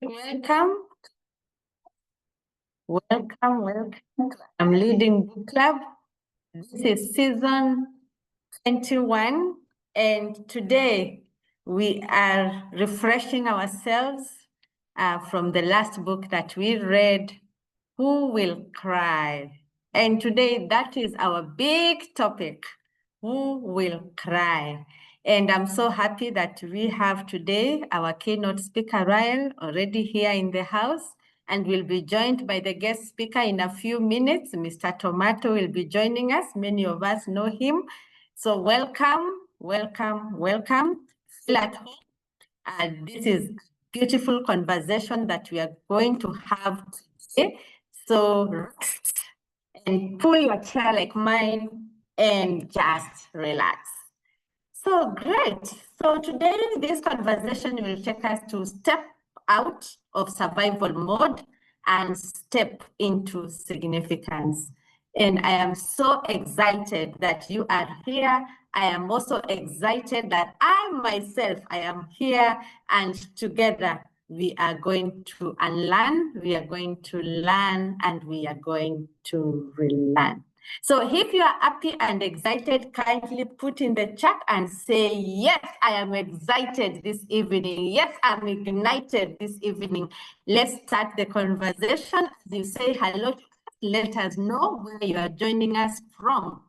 Welcome, welcome. I'm leading book club. This is season 21, and today we are refreshing ourselves from the last book that we read, Who Will Cry? And today that is our big topic, Who Will Cry? And I'm so happy that we have today our keynote speaker, Ryan, already here in the house, and will be joined by the guest speaker in a few minutes. Mr. Tomato will be joining us. Many of us know him. So welcome. Feel at home. And this is beautiful conversation that we are going to have today. So rest and pull your chair like mine and just relax. So great. So today, this conversation will take us to step out of survival mode and step into significance. And I am so excited that you are here. I am also excited that I myself, I am here, and together we are going to unlearn, we are going to learn, and we are going to relearn. So if you are happy and excited, kindly put in the chat and say, yes, I am excited this evening. Yes, I'm ignited this evening. Let's start the conversation. As you say hello to us, let us know where you are joining us from.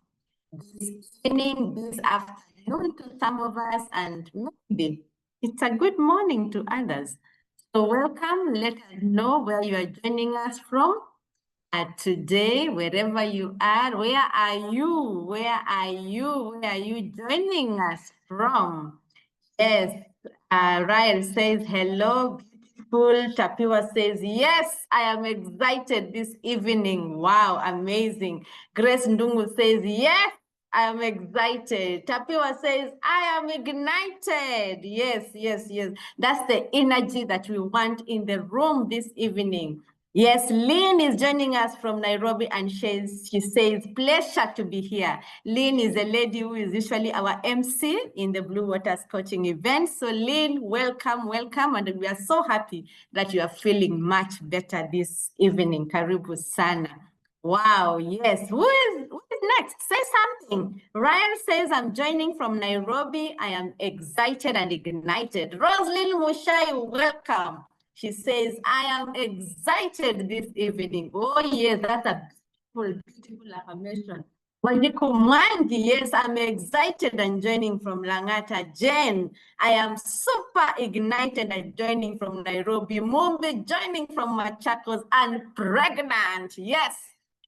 This evening, this afternoon to some of us, and maybe it's a good morning to others. So welcome. Let us know where you are joining us from. Today, wherever you are, where are you? Where are you? Where are you joining us from? Yes, Ryan says hello, beautiful. Tapiwa says, yes, I am excited this evening. Wow, amazing. Grace Ndungu says, yes, I am excited. Tapiwa says, I am ignited. Yes. That's the energy that we want in the room this evening. Yes, Lynn is joining us from Nairobi, and she says, pleasure to be here. Lynn is a lady who is usually our MC in the Blue Waters coaching event. So Lynn, welcome. And we are so happy that you are feeling much better this evening. Karibu sana. Wow, yes. Who is next? Say something. Ryan says, I'm joining from Nairobi. I am excited and ignited. Roslyn Mushai, welcome. She says, I am excited this evening. Oh, yes, that's a beautiful affirmation. Wajiko Mwangi, yes, I'm excited and joining from Langata. Jen, I am super ignited and joining from Nairobi. Mumbi, joining from Machakos, and pregnant, yes,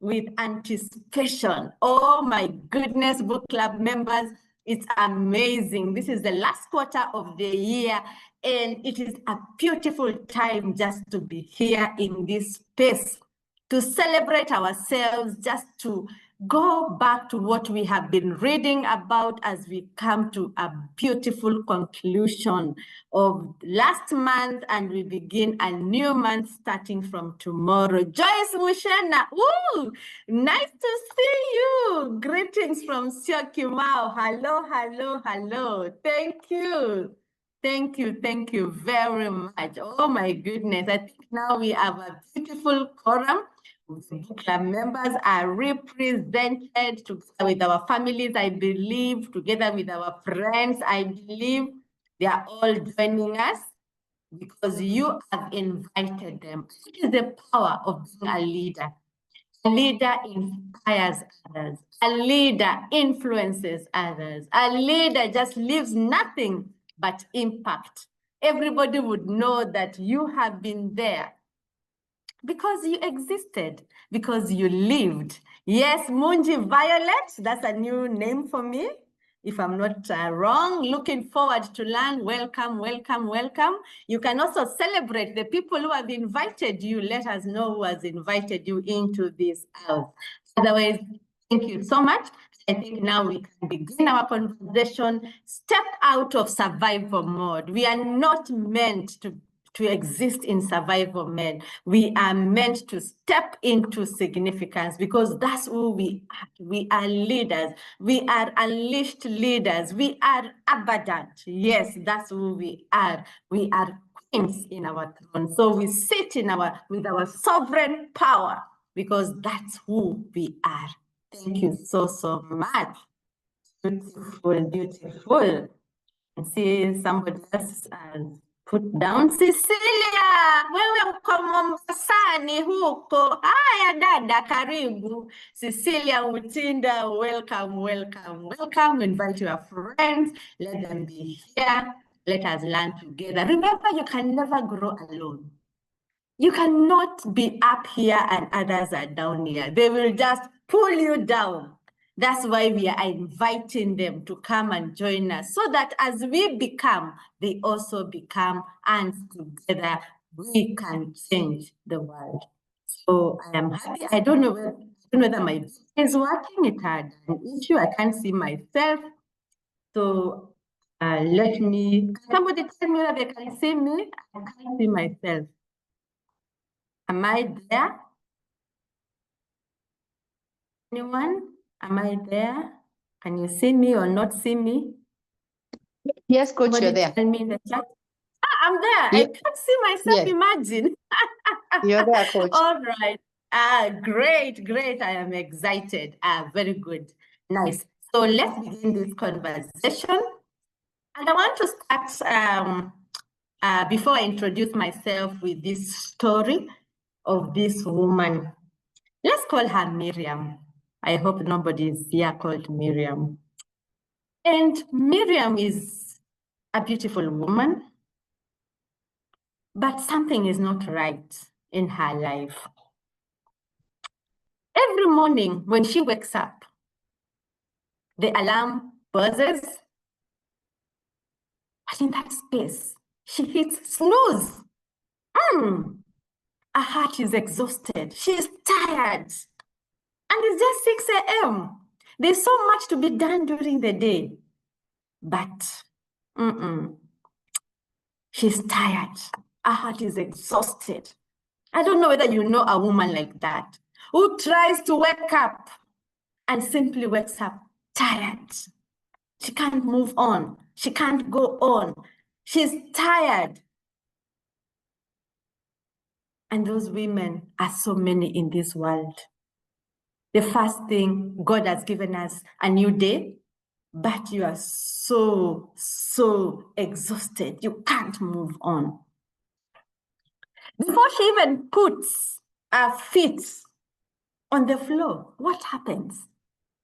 with anticipation. Oh my goodness, book club members, it's amazing. This is the last quarter of the year, and it is a beautiful time just to be here in this space, to celebrate ourselves, just to go back to what we have been reading about as we come to a beautiful conclusion of last month, and we begin a new month starting from tomorrow. Joyce Mushana, ooh, nice to see you. Greetings from Syokimau. Hello. Thank you very much. Oh my goodness, I think now we have a beautiful quorum. Book club members are represented together with our families, I believe, together with our friends, I believe. They are all joining us because you have invited them. It is the power of being a leader. A leader inspires others. A leader influences others. A leader just leaves nothing but impact. Everybody would know that you have been there because you existed, because you lived. Yes, Munji Violet, that's a new name for me, if I'm not wrong. Looking forward to learn. Welcome. You can also celebrate the people who have invited you. Let us know who has invited you into this house. Otherwise, thank you so much. I think now we can begin our conversation. Step out of survival mode. We are not meant to exist in survival mode. We are meant to step into significance, because that's who we are. We are leaders. We are unleashed leaders. We are abundant. Yes, that's who we are. We are kings in our throne. So we sit with our sovereign power because that's who we are. Thank you so, so much. Beautiful, beautiful. See somebody else put down. Cecilia, wewe uko Mombasani huko. Haya dada, karibu. Cecilia Mutinda, welcome, welcome, welcome. Invite your friends. Let them be here. Let us learn together. Remember, you can never grow alone. You cannot be up here and others are down here. They will just pull you down. That's why we are inviting them to come and join us so that as we become, they also become, and together we can change the world. So I am happy. I don't know whether my video is working. It had an issue. I can't see myself. So let me, somebody tell me whether they can see me. I can't see myself. Am I there? Anyone? Am I there? Can you see me or not see me? Yes, coach, Somebody you're there. tell me in the chat. I'm there. I can't see myself. Yes. Imagine. You're there, coach. All right. Great, great. I am excited. Very good. Nice. So let's begin this conversation. And I want to start before I introduce myself with this story of this woman. Let's call her Miriam. I hope nobody is here called Miriam. And Miriam is a beautiful woman, but something is not right in her life. Every morning when she wakes up, the alarm buzzes, but in that space, she hits snooze. Her heart is exhausted. She's tired. And it's just 6 a.m. There's so much to be done during the day. But she's tired. Her heart is exhausted. I don't know whether you know a woman like that who tries to wake up and simply wakes up tired. She can't move on. She can't go on. She's tired. And those women are so many in this world. The first thing, God has given us a new day, but you are so, so exhausted. You can't move on. Before she even puts her feet on the floor, what happens?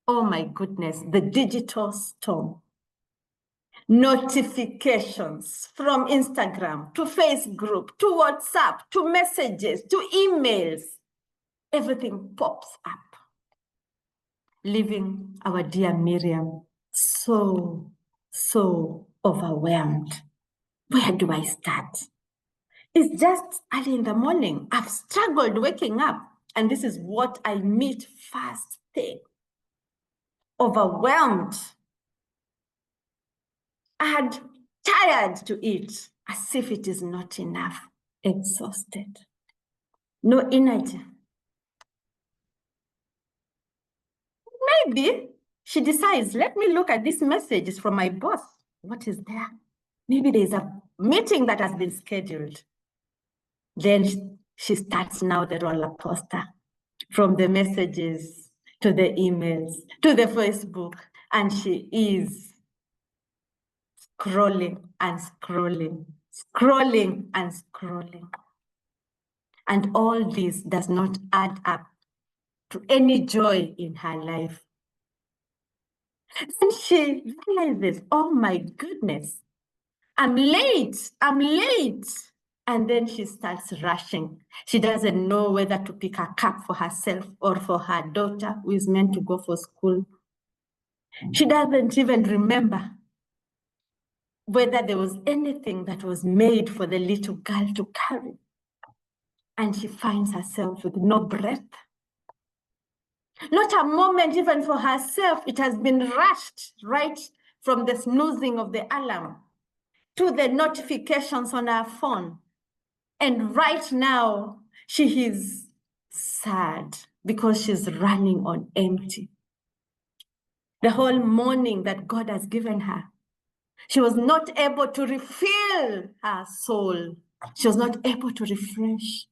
Oh my goodness, the digital storm. Notifications from Instagram to Facebook to WhatsApp to messages to emails. Everything pops up, leaving our dear Miriam so, so overwhelmed. Where do I start? It's just early in the morning. I've struggled waking up, and this is what I meet first thing. Overwhelmed. And tired to eat, as if it is not enough. Exhausted. No energy. Maybe she decides, let me look at these messages from my boss. What is there? Maybe there's a meeting that has been scheduled. Then she starts now the roller coaster from the messages to the emails to the Facebook, and she is scrolling and scrolling, scrolling and scrolling. And all this does not add up to any joy in her life. Then she realizes, oh my goodness, I'm late. And then she starts rushing. She doesn't know whether to pick a cup for herself or for her daughter who is meant to go for school. She doesn't even remember whether there was anything that was made for the little girl to carry. And she finds herself with no breath. Not a moment even for herself. It has been rushed right from the snoozing of the alarm to the notifications on her phone. And right now, she is sad because she's running on empty. The whole morning that God has given her, she was not able to refill her soul She was not able to refresh.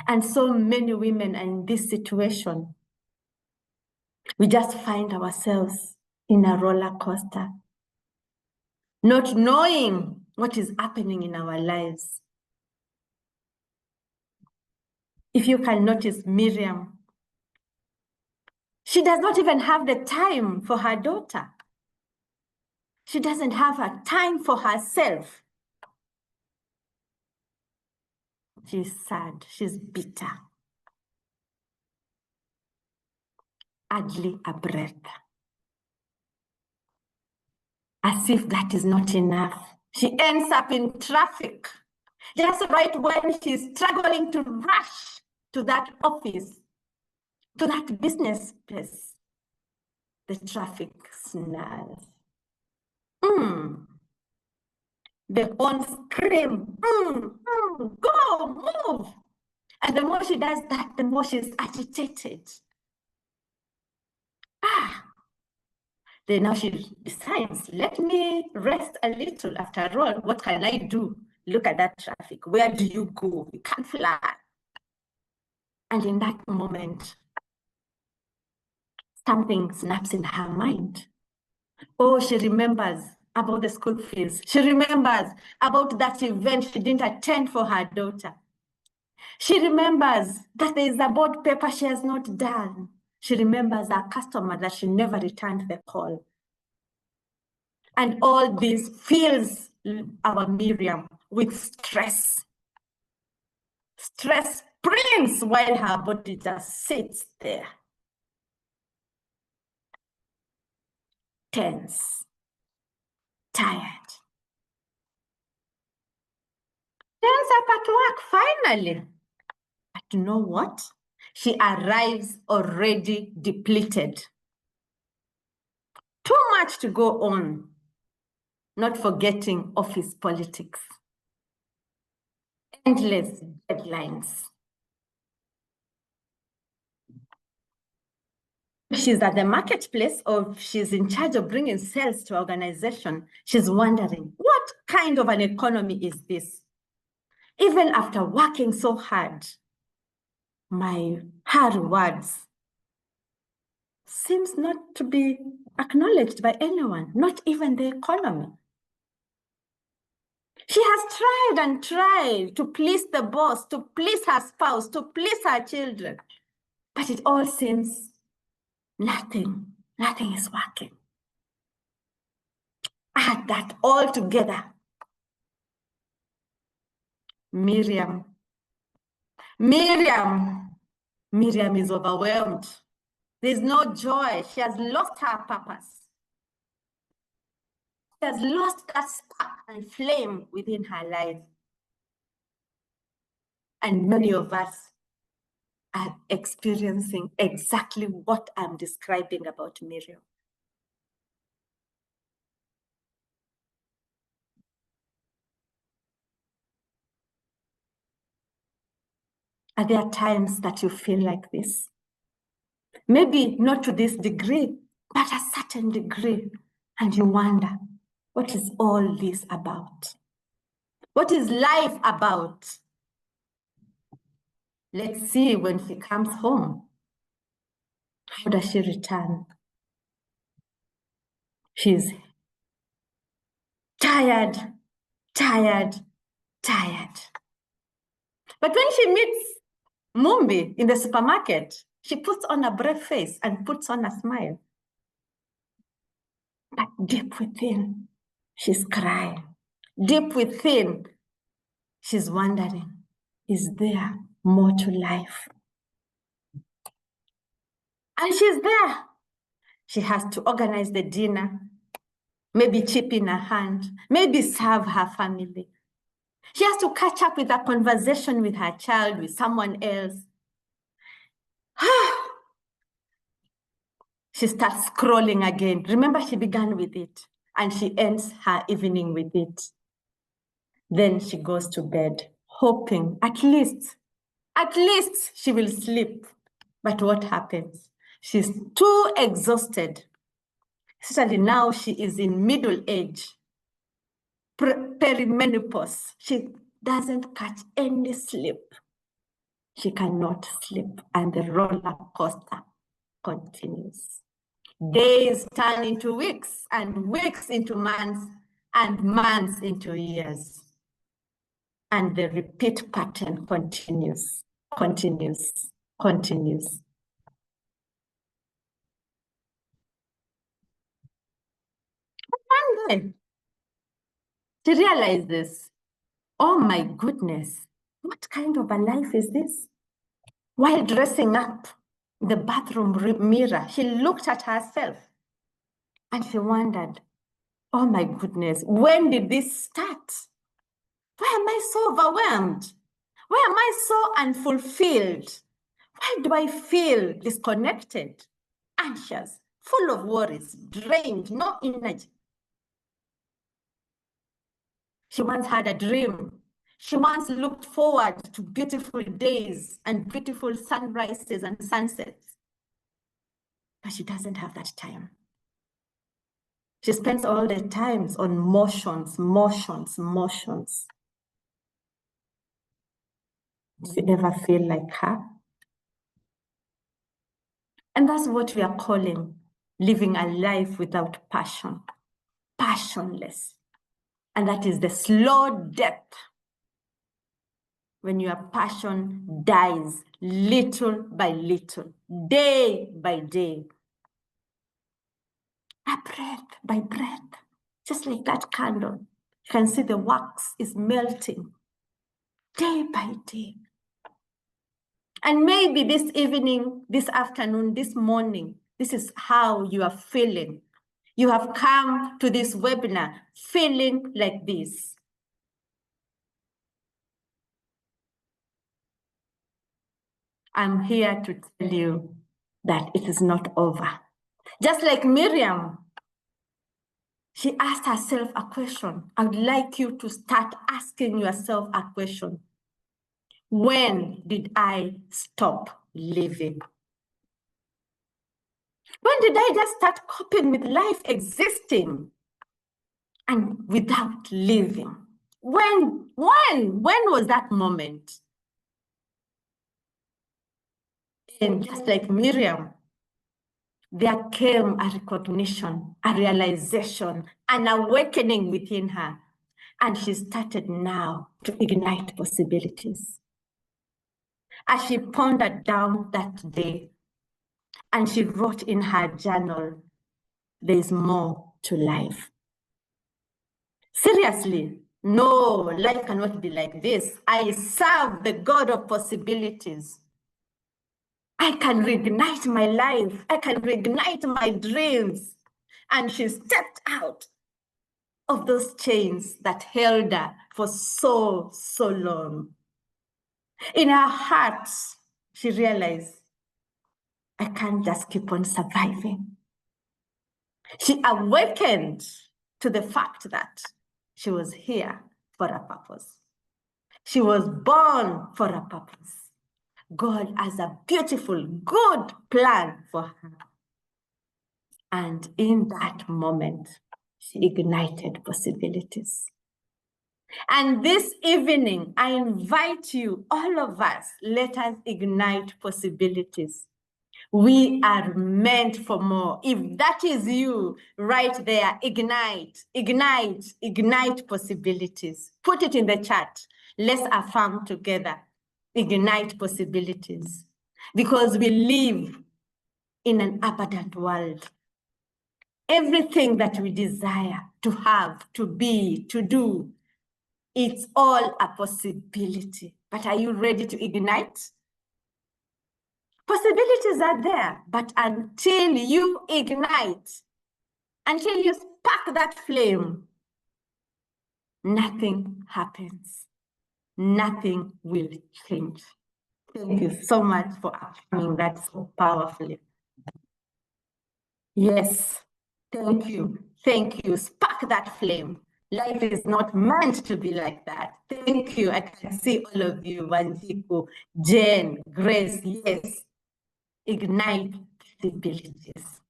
And so many women are in this situation. We just find ourselves in a roller coaster, not knowing what is happening in our lives. If you can notice Miriam, she does not even have the time for her daughter. She doesn't have a time for herself. She's sad, she's bitter, hardly a breath. As if that is not enough, she ends up in traffic, just right when she's struggling to rush to that office, to that business place. The traffic snarls. The horn scream, go, move. And the more she does that, the more she's agitated. Then now she decides, let me rest a little. After all, what can I do? Look at that traffic. Where do you go? You can't fly. And in that moment, something snaps in her mind. Oh, she remembers about the school fees. She remembers about that event she didn't attend for her daughter. She remembers that there is a board paper she has not done. She remembers a customer that she never returned the call. And all this fills our Miriam with stress. Stress springs while her body just sits there. Tense, tired. Ends up at work finally. But you know what? She arrives already depleted. Too much to go on, not forgetting office politics. Endless deadlines. She's at the marketplace or she's in charge of bringing sales to organization. She's wondering, what kind of an economy is this? Even after working so hard, her rewards seems not to be acknowledged by anyone, not even the economy. She has tried and tried to please the boss, to please her spouse, to please her children, but it all seems nothing is working. Add that all together. Miriam is overwhelmed. There's no joy. She has lost her purpose. She has lost that spark and flame within her life. And many of us are experiencing exactly what I'm describing about Miriam. Are there times that you feel like this? Maybe not to this degree, but a certain degree. And you wonder, what is all this about? What is life about? Let's see when she comes home. How does she return? She's tired. But when she meets Mumbi in the supermarket, she puts on a brave face and puts on a smile. But deep within, she's crying. Deep within, she's wondering, is there more to life? And she's there. She has to organize the dinner, maybe chip in a hand, maybe serve her family. She has to catch up with a conversation with her child, with someone else. She starts scrolling again. Remember, she began with it, and she ends her evening with it. Then she goes to bed, hoping at least she will sleep. But what happens? She's too exhausted. Especially now she is in middle age, perimenopause. doesn't catch any sleep. She cannot sleep, and the roller coaster continues. Days turn into weeks, and weeks into months, and months into years. And the repeat pattern continues, continues, continues. One day, she realizes, oh my goodness, what kind of a life is this? While dressing up in the bathroom mirror, she looked at herself and she wondered, oh my goodness, when did this start? Why am I so overwhelmed? Why am I so unfulfilled? Why do I feel disconnected, anxious, full of worries, drained, no energy? She once had a dream. She once looked forward to beautiful days and beautiful sunrises and sunsets. But she doesn't have that time. She spends all the time on motions, motions, motions. Do you ever feel like her? And that's what we are calling living a life without passion, passionless. And that is the slow death when your passion dies little by little, day by day, a breath by breath, just like that candle. You can see the wax is melting day by day. And maybe this evening, this afternoon, this morning, this is how you are feeling. You have come to this webinar feeling like this. I'm here to tell you that it is not over. Just like Miriam, she asked herself a question. I would like you to start asking yourself a question. When did I stop living? When did I just start coping with life existing and without living? When was that moment? And just like Miriam, there came a recognition, a realization, an awakening within her. And she started now to ignite possibilities. As she pondered down that day, and she wrote in her journal, there's more to life. Seriously, no, life cannot be like this. I serve the God of possibilities. I can reignite my life. I can reignite my dreams. And she stepped out of those chains that held her for so long. In her heart, she realized, I can't just keep on surviving. She awakened to the fact that she was here for a purpose. She was born for a purpose. God has a beautiful, good plan for her. And in that moment, she ignited possibilities. And this evening, I invite you, all of us, let us ignite possibilities. We are meant for more. If that is you right there, ignite, ignite, ignite possibilities. Put it in the chat. Let's affirm together. Ignite possibilities. Because we live in an abundant world. Everything that we desire to have, to be, to do, it's all a possibility. But are you ready to ignite? Possibilities are there, but until you ignite, until you spark that flame, nothing happens. Nothing will change. Thank you so much for affirming that so powerfully. Yes, thank you. Thank you. Spark that flame. Life is not meant to be like that. Thank you. I can see all of you, Wanjiku, Jane, Grace, yes. Ignite possibilities.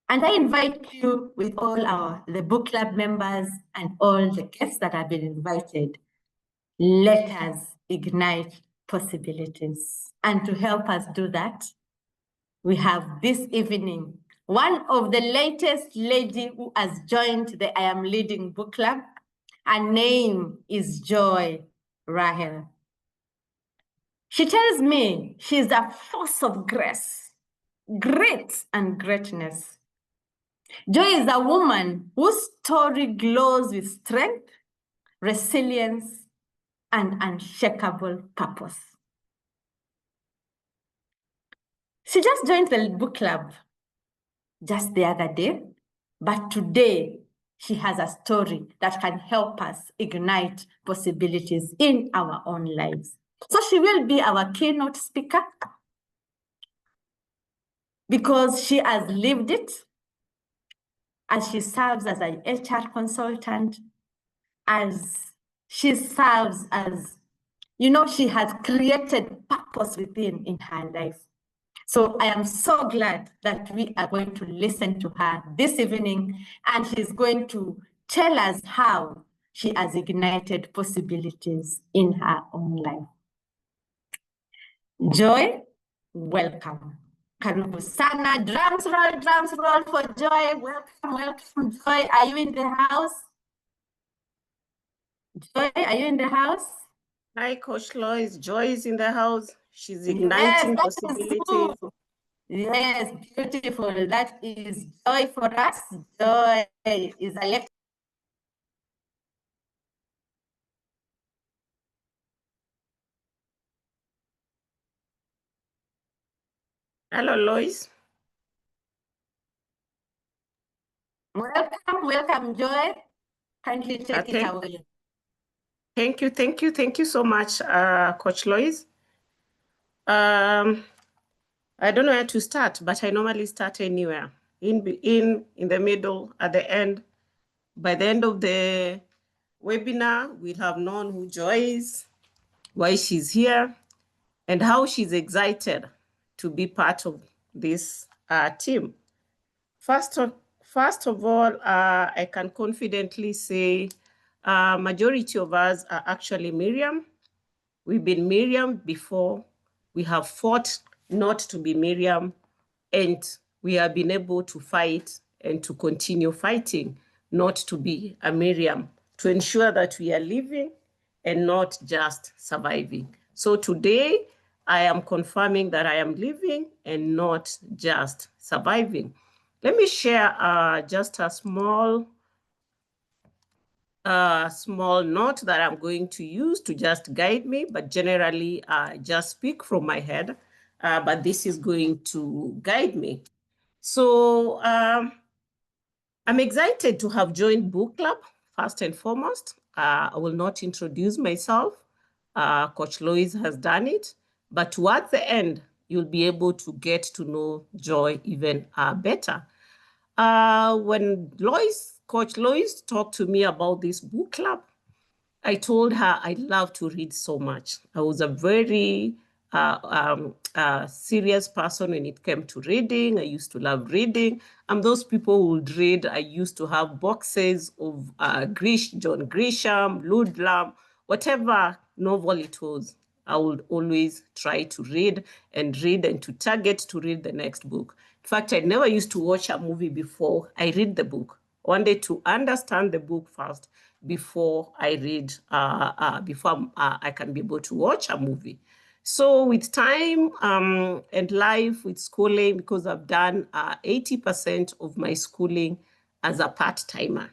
And I invite you with all the book club members and all the guests that have been invited Let us ignite possibilities. And to help us do that, we have this evening one of the latest lady who has joined the I Am Leading Book Club. Her name is Joy Rahel. She tells me she's a force of grace, great and greatness. Joy is a woman whose story glows with strength, resilience, and unshakable purpose. She just joined the book club just the other day, but today she has a story that can help us ignite possibilities in our own lives. So she will be our keynote speaker because she has lived it, as she serves as an HR consultant, as she serves as, she has created purpose within in her life. So I am so glad that we are going to listen to her this evening, and she's going to tell us how she has ignited possibilities in her own life. Joy, welcome. Karibu sana. Drums roll for Joy. Welcome, Joy. Are you in the house? Joy, are you in the house? Hi, Coach Lois. Joy is in the house. She's igniting possibilities. Yes, beautiful. That is Joy for us. Joy is a lecturer. Hello, Lois. Welcome, Joy. Kindly take it away. Thank you so much, Coach Lois. I don't know where to start, but I normally start anywhere. In the middle, at the end. By the end of the webinar, we'll have known who Joy is, why she's here, and how she's excited to be part of this team. First of all, I can confidently say majority of us are actually Miriam. We've been Miriam before. We have fought not to be Miriam, and we have been able to fight and to continue fighting not to be a Miriam, to ensure that we are living and not just surviving. So today, I am confirming that I am living and not just surviving. Let me share just a small note that I'm going to use to just guide me, but generally just speak from my head, but this is going to guide me. So I'm excited to have joined book club, first and foremost. I will not introduce myself. Coach Lois has done it, but towards the end, you'll be able to get to know Joy even better. When Coach Lois talked to me about this book club, I told her I love to read so much. I was a very serious person when it came to reading. I used to love reading. I'm those people who would read. I used to have boxes of John Grisham, Ludlam, whatever novel it was. I would always try to read and to target to read the next book. In fact, I never used to watch a movie before I read the book. I wanted to understand the book first before I read, before I can be able to watch a movie. So with time and life, with schooling, because I've done 80% of my schooling as a part-timer.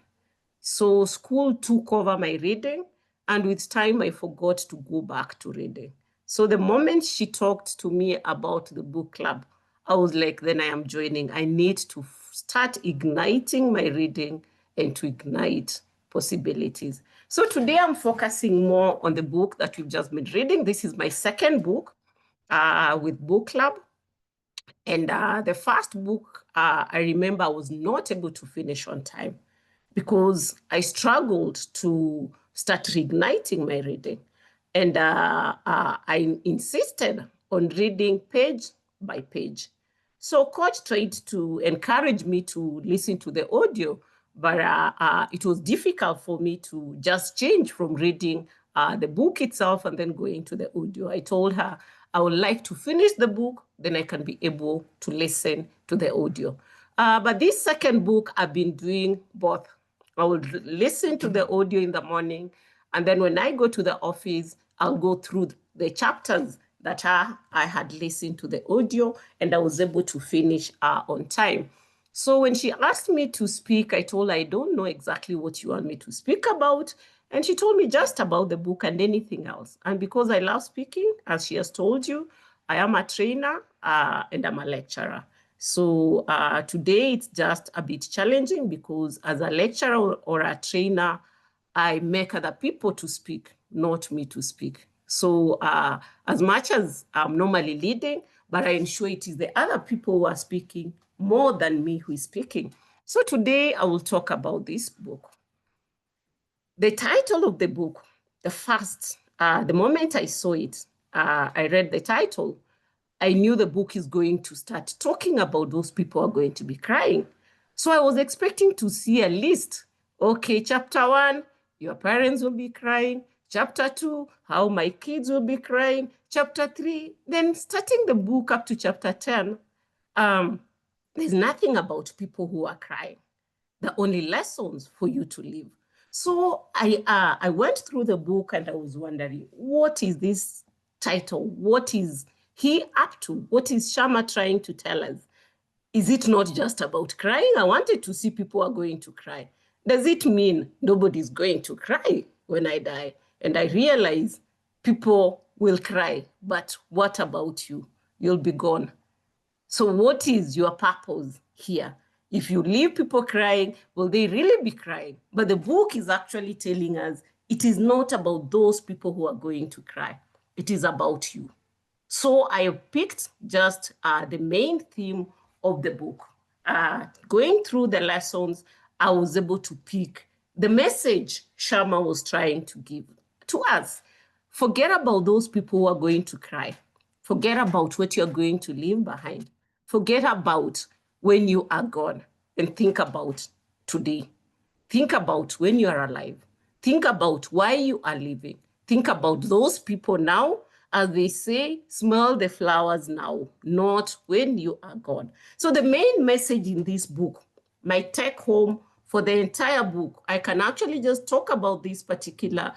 So school took over my reading, and with time, I forgot to go back to reading. So the moment she talked to me about the book club, I was like, then I am joining. I need to start igniting my reading and to ignite possibilities. So today I'm focusing more on the book that we've just been reading. This is my second book with book club. And the first book, I remember I was not able to finish on time because I struggled to start reigniting my reading. And I insisted on reading page by page. So coach tried to encourage me to listen to the audio, but it was difficult for me to just change from reading the book itself and then going to the audio. I told her I would like to finish the book, then I can be able to listen to the audio. But this second book, I've been doing both. I will listen to the audio in the morning, and then when I go to the office, I'll go through the chapters that I had listened to the audio, and I was able to finish on time. So when she asked me to speak, I told her, I don't know exactly what you want me to speak about. And she told me just about the book and anything else. And because I love speaking, as she has told you, I am a trainer and I'm a lecturer. So today it's just a bit challenging because as a lecturer or a trainer, I make other people to speak, not me to speak. So as much as I'm normally leading, but I ensure it is the other people who are speaking more than me who is speaking. So today I will talk about this book. The title of the book, the moment I saw it, I read the title, I knew the book is going to start talking about those people who are going to be crying. So I was expecting to see a list. Okay, chapter 1, your parents will be crying. Chapter 2, how my kids will be crying. Chapter 3, then starting the book up to chapter 10, there's nothing about people who are crying. The only lessons for you to live. So I went through the book and I was wondering, what is this title? What is he up to? What is Sharma trying to tell us? Is it not just about crying? I wanted to see people are going to cry. Does it mean nobody's going to cry when I die? And I realize people will cry, but what about you? You'll be gone. So what is your purpose here? If you leave people crying, will they really be crying? But the book is actually telling us it is not about those people who are going to cry. It is about you. So I picked just the main theme of the book. Going through the lessons, I was able to pick the message Sharma was trying to give to us. Forget about those people who are going to cry. Forget about what you're going to leave behind. Forget about when you are gone and think about today. Think about when you are alive. Think about why you are living. Think about those people now, as they say, smell the flowers now, not when you are gone. So the main message in this book, my take home for the entire book, I can actually just talk about this particular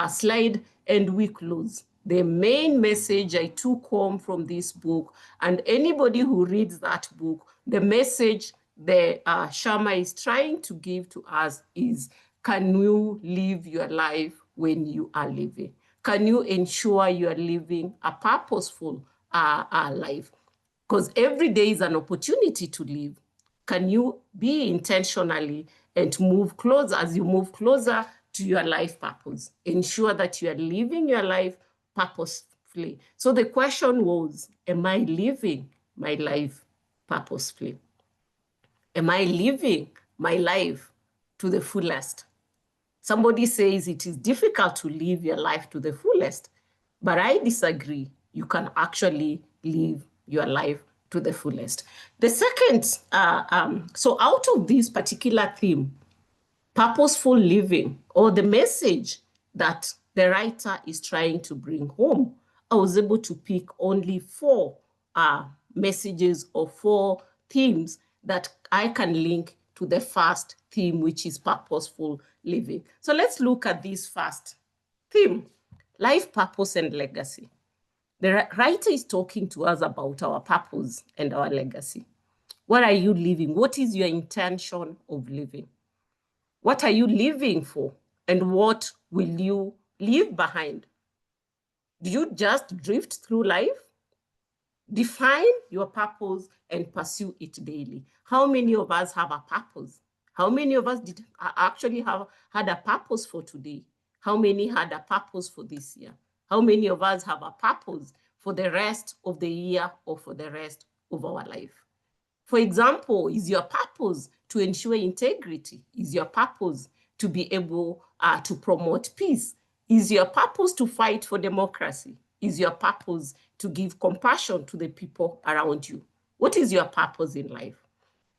slide and we close. The main message I took home from this book, and anybody who reads that book, the message that Sharma is trying to give to us is, can you live your life when you are living? Can you ensure you are living a purposeful life? Because every day is an opportunity to live. Can you be intentionally and move closer as you move closer to your life purpose? Ensure that you are living your life purposefully. So the question was, am I living my life purposefully? Am I living my life to the fullest? Somebody says it is difficult to live your life to the fullest, but I disagree. You can actually live your life to the fullest. The second, so out of this particular theme, purposeful living, or the message that the writer is trying to bring home, I was able to pick only 4 messages or 4 themes that I can link to the first theme, which is purposeful living. So let's look at this first theme, life purpose and legacy. The writer is talking to us about our purpose and our legacy. What are you living? What is your intention of living? What are you living for? And what will you leave behind? Do you just drift through life? Define your purpose and pursue it daily. How many of us have a purpose? How many of us did actually have had a purpose for today? How many had a purpose for this year? How many of us have a purpose for the rest of the year or for the rest of our life? For example, is your purpose to ensure integrity? Is your purpose to be able to promote peace? Is your purpose to fight for democracy? Is your purpose to give compassion to the people around you? What is your purpose in life?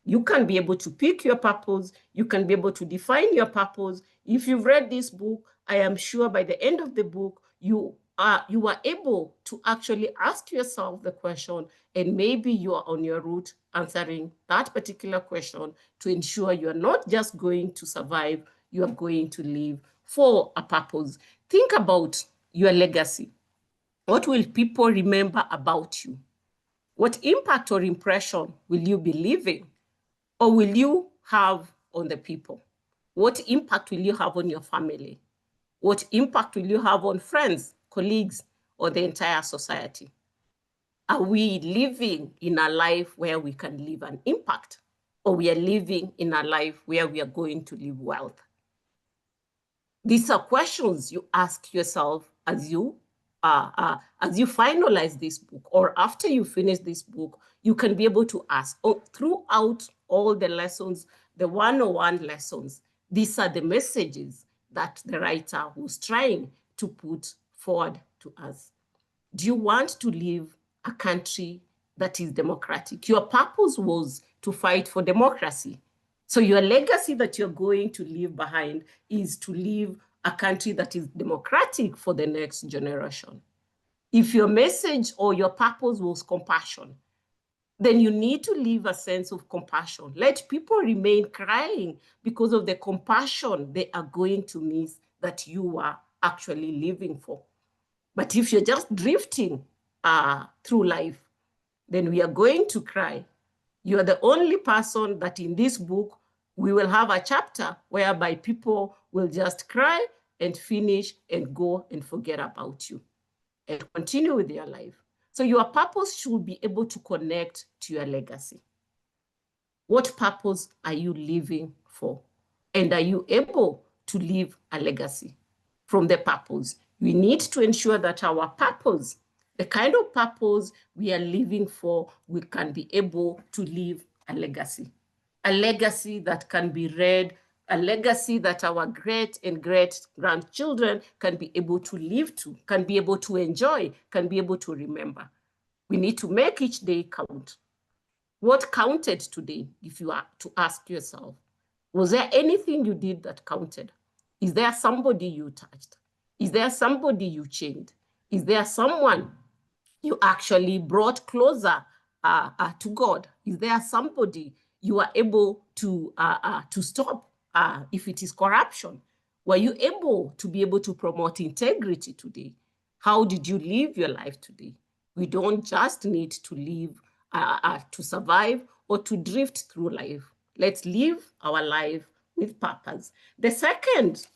You can be able to pick your purpose. You can be able to define your purpose. If you've read this book, I am sure by the end of the book, you are able to actually ask yourself the question, and maybe you are on your route answering that particular question to ensure you are not just going to survive, you are going to live for a purpose. Think about your legacy. What will people remember about you? What impact or impression will you be leaving? Or will you have on the people? What impact will you have on your family? What impact will you have on friends, colleagues, or the entire society? Are we living in a life where we can leave an impact? Or we are living in a life where we are going to leave wealth? These are questions you ask yourself as you finalize this book, or after you finish this book, you can be able to ask throughout all the lessons, the 101 lessons. These are the messages that the writer was trying to put forward to us. Do you want to live a country that is democratic? Your purpose was to fight for democracy. So your legacy that you're going to leave behind is to leave a country that is democratic for the next generation. If your message or your purpose was compassion, then you need to leave a sense of compassion. Let people remain crying because of the compassion they are going to miss that you are actually living for. But if you're just drifting through life, then we are going to cry. You are the only person that in this book, we will have a chapter whereby people will just cry and finish and go and forget about you and continue with their life. So your purpose should be able to connect to your legacy. What purpose are you living for? And are you able to leave a legacy from the purpose? We need to ensure that our purpose, the kind of purpose we are living for, we can be able to leave a legacy that can be read, a legacy that our great and great grandchildren can be able to live to, can be able to enjoy, can be able to remember. We need to make each day count. What counted today, if you are to ask yourself? Was there anything you did that counted? Is there somebody you touched? Is there somebody you changed? Is there someone you actually brought closer to God? Is there somebody you are able to stop if it is corruption? Were you able to be able to promote integrity today? How did you live your life today? We don't just need to live to survive or to drift through life. Let's live our life with purpose. The second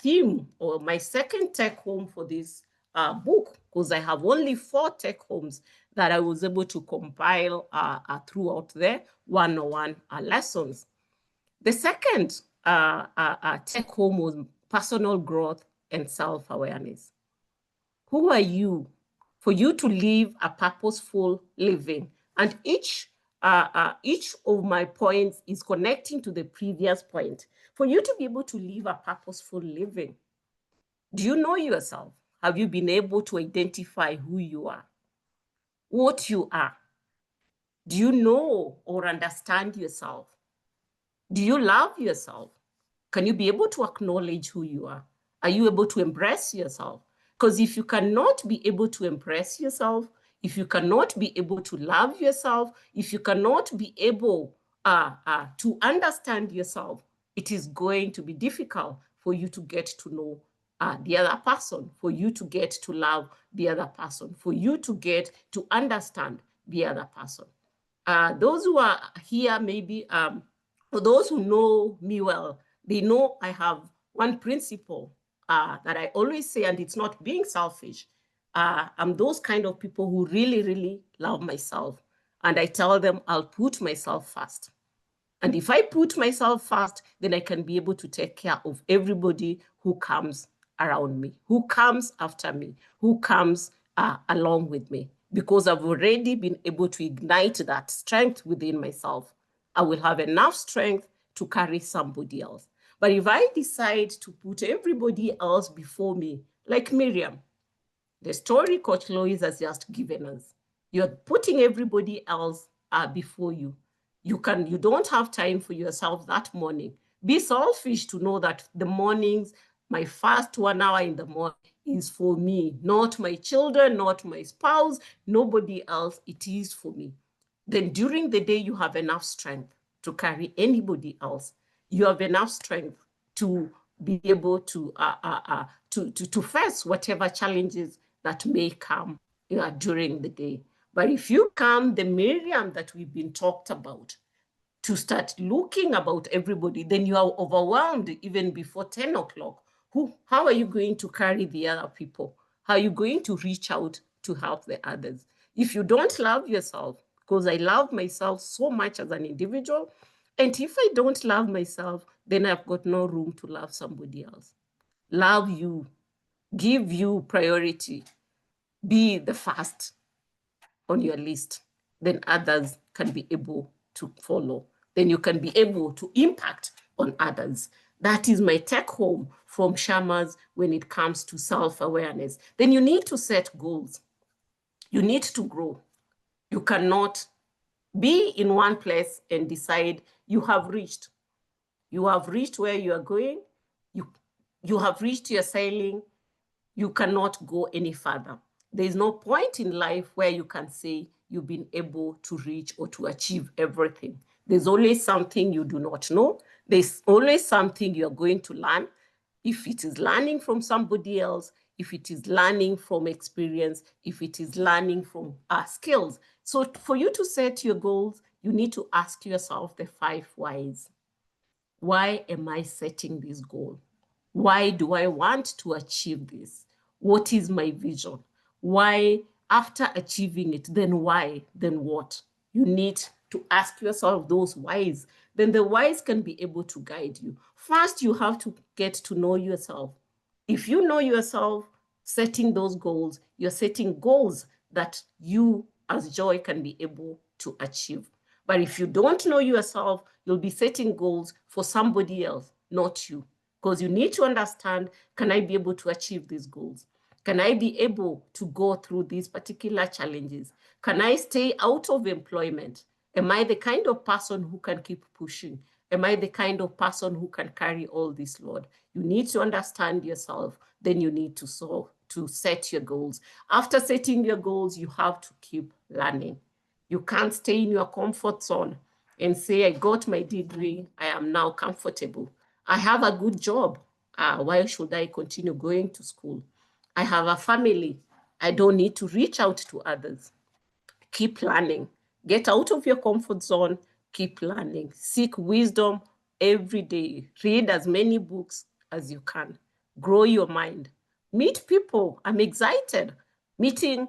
theme, or my second take home for this book, because I have only 4 take homes that I was able to compile throughout the 101 lessons. The second take home was personal growth and self-awareness. Who are you for you to live a purposeful living? And each of my points is connecting to the previous point. For you to be able to live a purposeful living, do you know yourself? Have you been able to identify who you are, what you are? Do you know or understand yourself? Do you love yourself? Can you be able to acknowledge who you are? Are you able to embrace yourself? Because if you cannot be able to embrace yourself, if you cannot be able to love yourself, if you cannot be able to understand yourself, it is going to be difficult for you to get to know the other person, for you to get to love the other person, for you to get to understand the other person. Those who are here, maybe, for those who know me well, they know I have one principle that I always say, and it's not being selfish. I'm those kind of people who really, really love myself. And I tell them I'll put myself first. And if I put myself first, then I can be able to take care of everybody who comes around me, who comes after me, who comes along with me. Because I've already been able to ignite that strength within myself. I will have enough strength to carry somebody else. But if I decide to put everybody else before me, like Miriam, the story Coach Lois has just given us, you're putting everybody else before you. You don't have time for yourself that morning. Be selfish to know that the mornings, my first 1 hour in the morning is for me, not my children, not my spouse, nobody else. It is for me. Then during the day, you have enough strength to carry anybody else. You have enough strength to be able to face whatever challenges that may come during the day. But if you come the Miriam that we've been talked about, to start looking about everybody, then you are overwhelmed even before 10 o'clock. How are you going to carry the other people? How are you going to reach out to help the others? If you don't love yourself, because I love myself so much as an individual, and if I don't love myself, then I've got no room to love somebody else. Love you, give you priority, be the first on your list, then others can be able to follow. Then you can be able to impact on others. That is my take home from Sharma's when it comes to self-awareness. Then you need to set goals. You need to grow. You cannot be in one place and decide you have reached. You have reached where you are going. You have reached your ceiling. You cannot go any further. There is no point in life where you can say you've been able to reach or to achieve everything. There's always something you do not know. There's always something you're going to learn. If it is learning from somebody else, if it is learning from experience, if it is learning from skills. So for you to set your goals, you need to ask yourself the 5 whys. Why am I setting this goal? Why do I want to achieve this? What is my vision? Why, after achieving it, then why, then what? You need to ask yourself those whys. Then the whys can be able to guide you. First, you have to get to know yourself. If you know yourself, setting those goals, you're setting goals that you as Joy can be able to achieve. But if you don't know yourself, you'll be setting goals for somebody else, not you. Because you need to understand, can I be able to achieve these goals? Can I be able to go through these particular challenges? Can I stay out of employment? Am I the kind of person who can keep pushing? Am I the kind of person who can carry all this load? You need to understand yourself. Then you need to set your goals. After setting your goals, you have to keep learning. You can't stay in your comfort zone and say, I got my degree, I am now comfortable. I have a good job. Why should I continue going to school? I have a family. I don't need to reach out to others. Keep learning. Get out of your comfort zone. Keep learning. Seek wisdom every day. Read as many books as you can. Grow your mind. Meet people. I'm excited. Meeting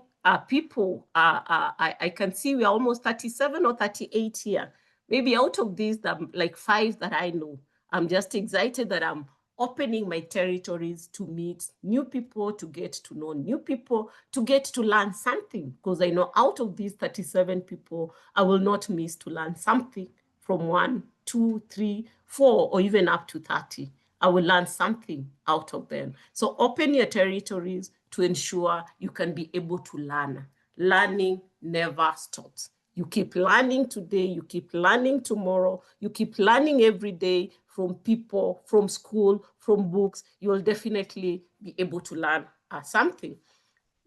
people. I can see we are almost 37 or 38 here. Maybe out of these, like 5 that I know. I'm just excited that I'm opening my territories to meet new people, to get to know new people, to get to learn something. Because I know out of these 37 people, I will not miss to learn something from 1, 2, 3, 4, or even up to 30. I will learn something out of them. So open your territories to ensure you can be able to learn. Learning never stops. You keep learning today, you keep learning tomorrow, you keep learning every day from people, from school, from books. You will definitely be able to learn something.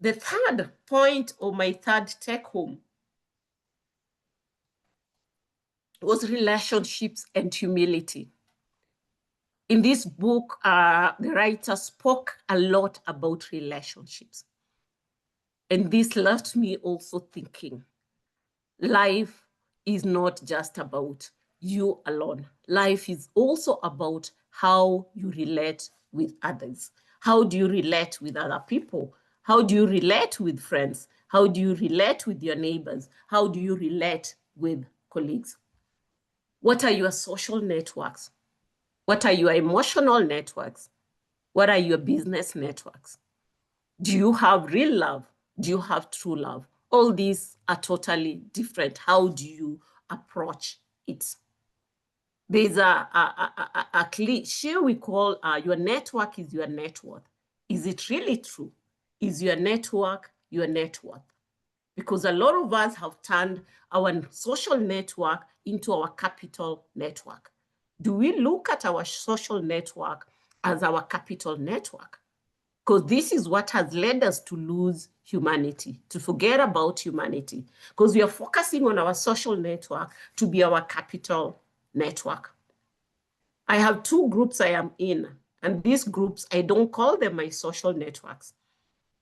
The third point, or my third take home, was relationships and humility. In this book, the writer spoke a lot about relationships. And this left me also thinking, life is not just about you alone. Life is also about how you relate with others. How do you relate with other people? How do you relate with friends? How do you relate with your neighbors? How do you relate with colleagues? What are your social networks? What are your emotional networks? What are your business networks? Do you have real love? Do you have true love? All these are totally different. How do you approach it? There's a cliche we call your network is your net worth. Is it really true? Is your network your net worth? because a lot of us have turned our social network into our capital network. Do we look at our social network as our capital network? Because this is what has led us to lose humanity, to forget about humanity, because we are focusing on our social network to be our capital network. I have 2 groups I am in, and these groups, I don't call them my social networks.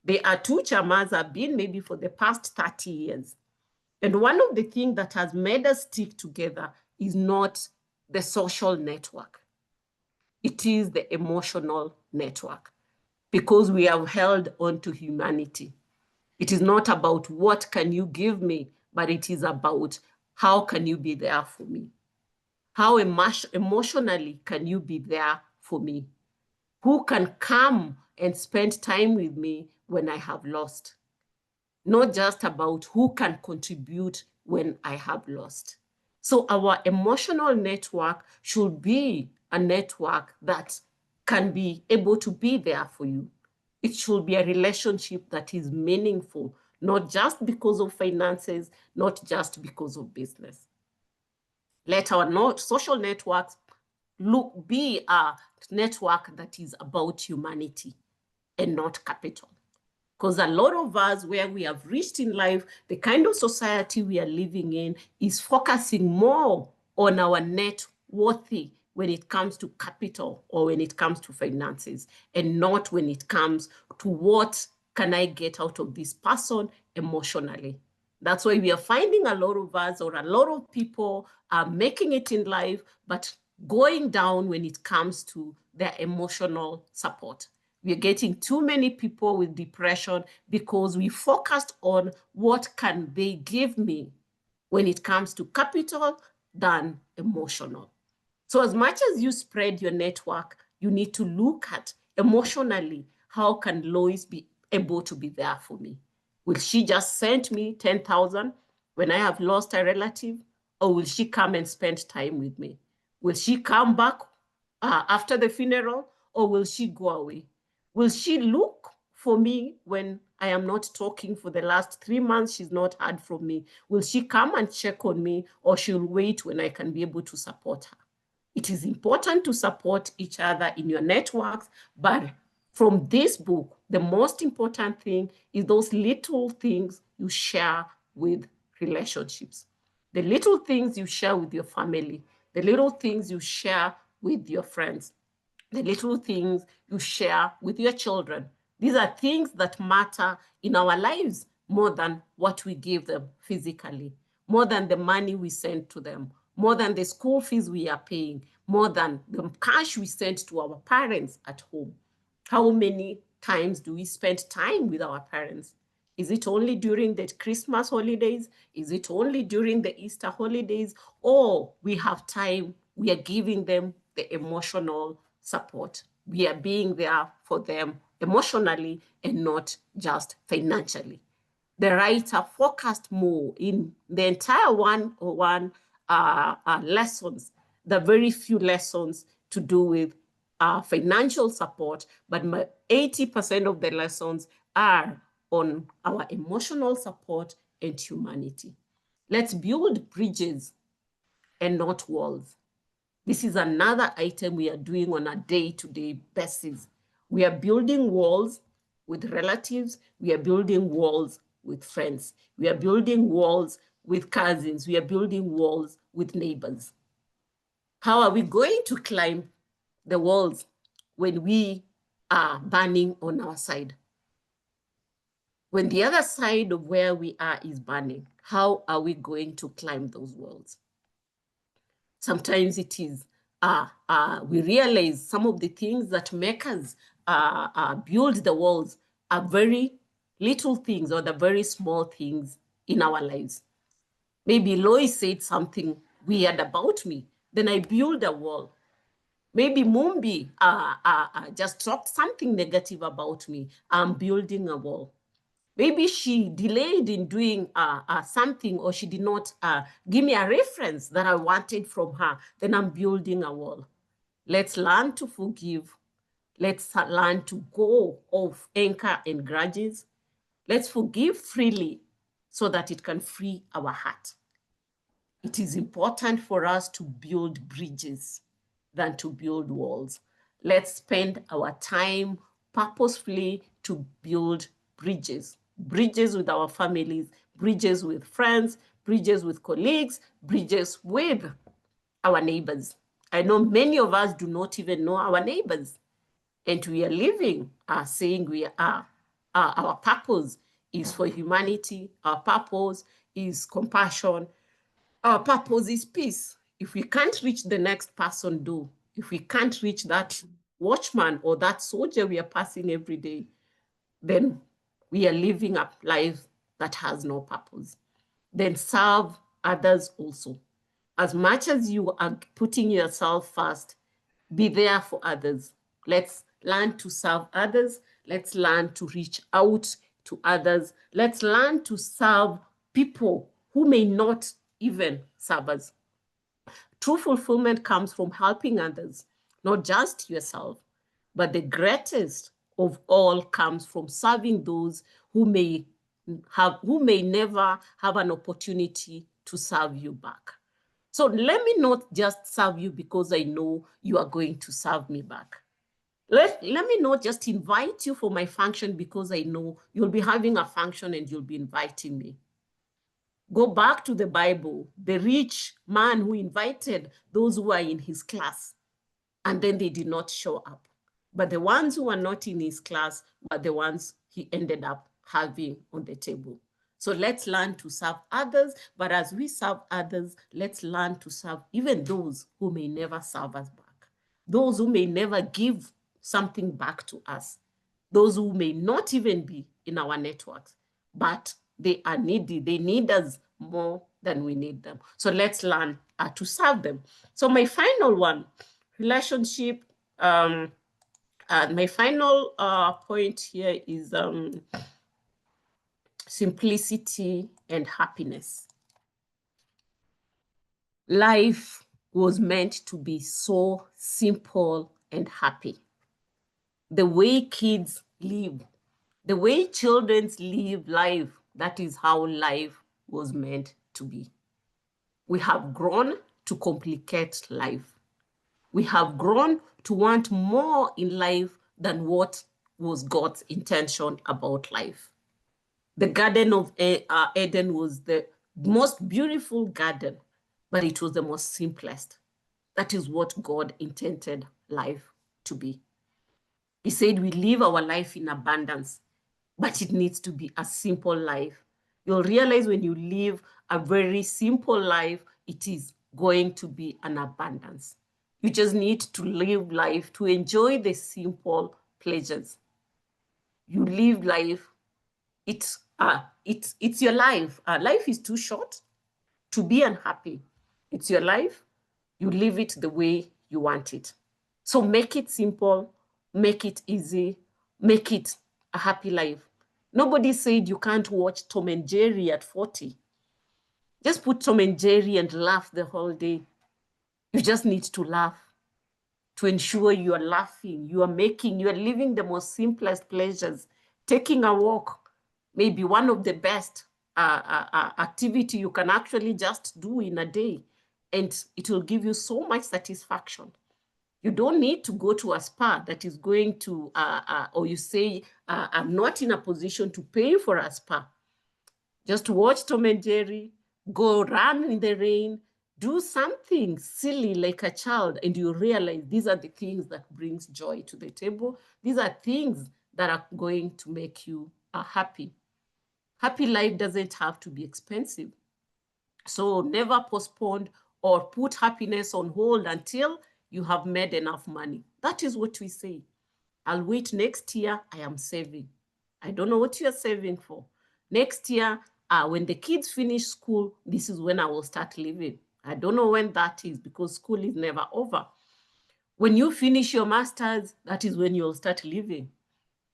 They are 2 Sharmas I've been maybe for the past 30 years. And one of the things that has made us stick together is not the social network. It is the emotional network, because we have held on to humanity. It is not about what can you give me, but it is about how can you be there for me? How emotionally can you be there for me? Who can come and spend time with me when I have lost? Not just about who can contribute when I have lost. So our emotional network should be a network that can be able to be there for you. It should be a relationship that is meaningful, not just because of finances, not just because of business. Let our social networks be a network that is about humanity and not capital. Because a lot of us, where we have reached in life, the kind of society we are living in is focusing more on our net worthy when it comes to capital or when it comes to finances, and not when it comes to what can I get out of this person emotionally. That's why we are finding a lot of us, or a lot of people are making it in life, but going down when it comes to their emotional support. We're getting too many people with depression because we focused on what can they give me when it comes to capital than emotional. So as much as you spread your network, you need to look at emotionally, how can Lois be able to be there for me? Will she just send me 10,000 when I have lost a relative? Or will she come and spend time with me? Will she come back after the funeral, or will she go away? Will she look for me when I am not talking for the last 3 months? She's not heard from me. Will she come and check on me, or she'll wait when I can be able to support her? It is important to support each other in your networks, but from this book, the most important thing is those little things you share with relationships. The little things you share with your family, the little things you share with your friends, the little things you share with your children. These are things that matter in our lives more than what we give them physically, more than the money we send to them, more than the school fees we are paying, more than the cash we send to our parents at home. How many times do we spend time with our parents? Is it only during the Christmas holidays? Is it only during the Easter holidays? Or we have time, we are giving them the emotional support. We are being there for them emotionally and not just financially. The writer focused more in the entire 101 lessons, the very few lessons to do with financial support, but 80% of the lessons are on our emotional support and humanity. Let's build bridges and not walls. This is another item we are doing on a day-to-day basis. We are building walls with relatives. We are building walls with friends. We are building walls with cousins. We are building walls with neighbors. How are we going to climb the walls when we are burning on our side? When the other side of where we are is burning, how are we going to climb those walls? Sometimes it is, we realize some of the things that make us build the walls are very little things, or the very small things in our lives. Maybe Lois said something weird about me, then I build a wall. Maybe Mumbi just talked something negative about me, I'm building a wall. Maybe she delayed in doing something, or she did not give me a reference that I wanted from her, then I'm building a wall. Let's learn to forgive. Let's learn to go off anchor and grudges. Let's forgive freely so that it can free our heart. It is important for us to build bridges than to build walls. Let's spend our time purposefully to build bridges. Bridges with our families, bridges with friends, bridges with colleagues, bridges with our neighbors. I know many of us do not even know our neighbors. And we are living, saying we are, our purpose is for humanity. Our purpose is compassion. Our purpose is peace. If we can't reach the next person, if we can't reach that watchman or that soldier we are passing every day, then we are living a life that has no purpose. Then serve others also. As much as you are putting yourself first, be there for others. Let's learn to serve others. Let's learn to reach out to others. Let's learn to serve people who may not even serve us. True fulfillment comes from helping others, not just yourself, but the greatest of all comes from serving those who may never have an opportunity to serve you back. So let me not just serve you because I know you are going to serve me back. Let me not just invite you for my function because I know you'll be having a function and you'll be inviting me. Go back to the Bible, the rich man who invited those who are in his class, and then they did not show up. But the ones who were not in his class were the ones he ended up having on the table. So let's learn to serve others, but as we serve others, let's learn to serve even those who may never serve us back, those who may never give something back to us, those who may not even be in our networks, but they are needy. They need us more than we need them. So let's learn to serve them. So my final one, relationship, my final point here is simplicity and happiness. Life was meant to be so simple and happy. The way kids live, the way children live life, that is how life was meant to be. We have grown to complicate life. We have grown to want more in life than what was God's intention about life. The Garden of Eden was the most beautiful garden, but it was the most simplest. That is what God intended life to be. He said we live our life in abundance, but it needs to be a simple life. You'll realize when you live a very simple life, it is going to be an abundance. You just need to live life to enjoy the simple pleasures. You live life, it's your life. Life is too short to be unhappy. It's your life. You live it the way you want it. So make it simple, make it easy, make it a happy life. Nobody said you can't watch Tom and Jerry at 40. Just put Tom and Jerry and laugh the whole day. You just need to laugh to ensure you are laughing, you are living the most simplest pleasures. Taking a walk may be one of the best activity you can actually just do in a day, and it will give you so much satisfaction. You don't need to go to a spa that is going to, or you say, I'm not in a position to pay for a spa. Just watch Tom and Jerry, go run in the rain, do something silly like a child, and you realize these are the things that brings joy to the table. These are things that are going to make you happy. Happy life doesn't have to be expensive. So never postpone or put happiness on hold until you have made enough money. That is what we say. I'll wait next year, I am saving. I don't know what you're saving for. Next year, when the kids finish school, this is when I will start living. I don't know when that is because school is never over. When you finish your master's, that is when you'll start living.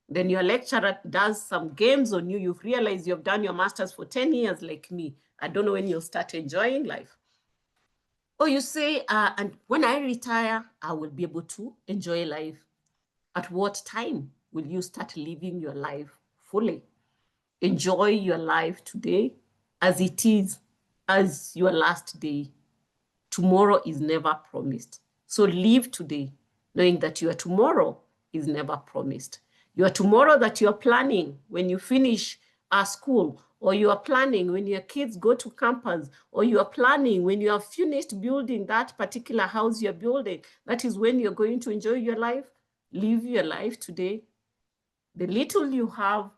Then your lecturer does some games on you. You've realized you've done your master's for 10 years like me. I don't know when you'll start enjoying life. Or you say, and when I retire, I will be able to enjoy life. At what time will you start living your life fully? Enjoy your life today. as it is as your last day. Tomorrow is never promised. So live today, knowing that your tomorrow is never promised. Your tomorrow that you're planning when you finish school, or you are planning when your kids go to campus, or you are planning when you have finished building that particular house you're building, that is when you're going to enjoy your life. Live your life today. The little you have,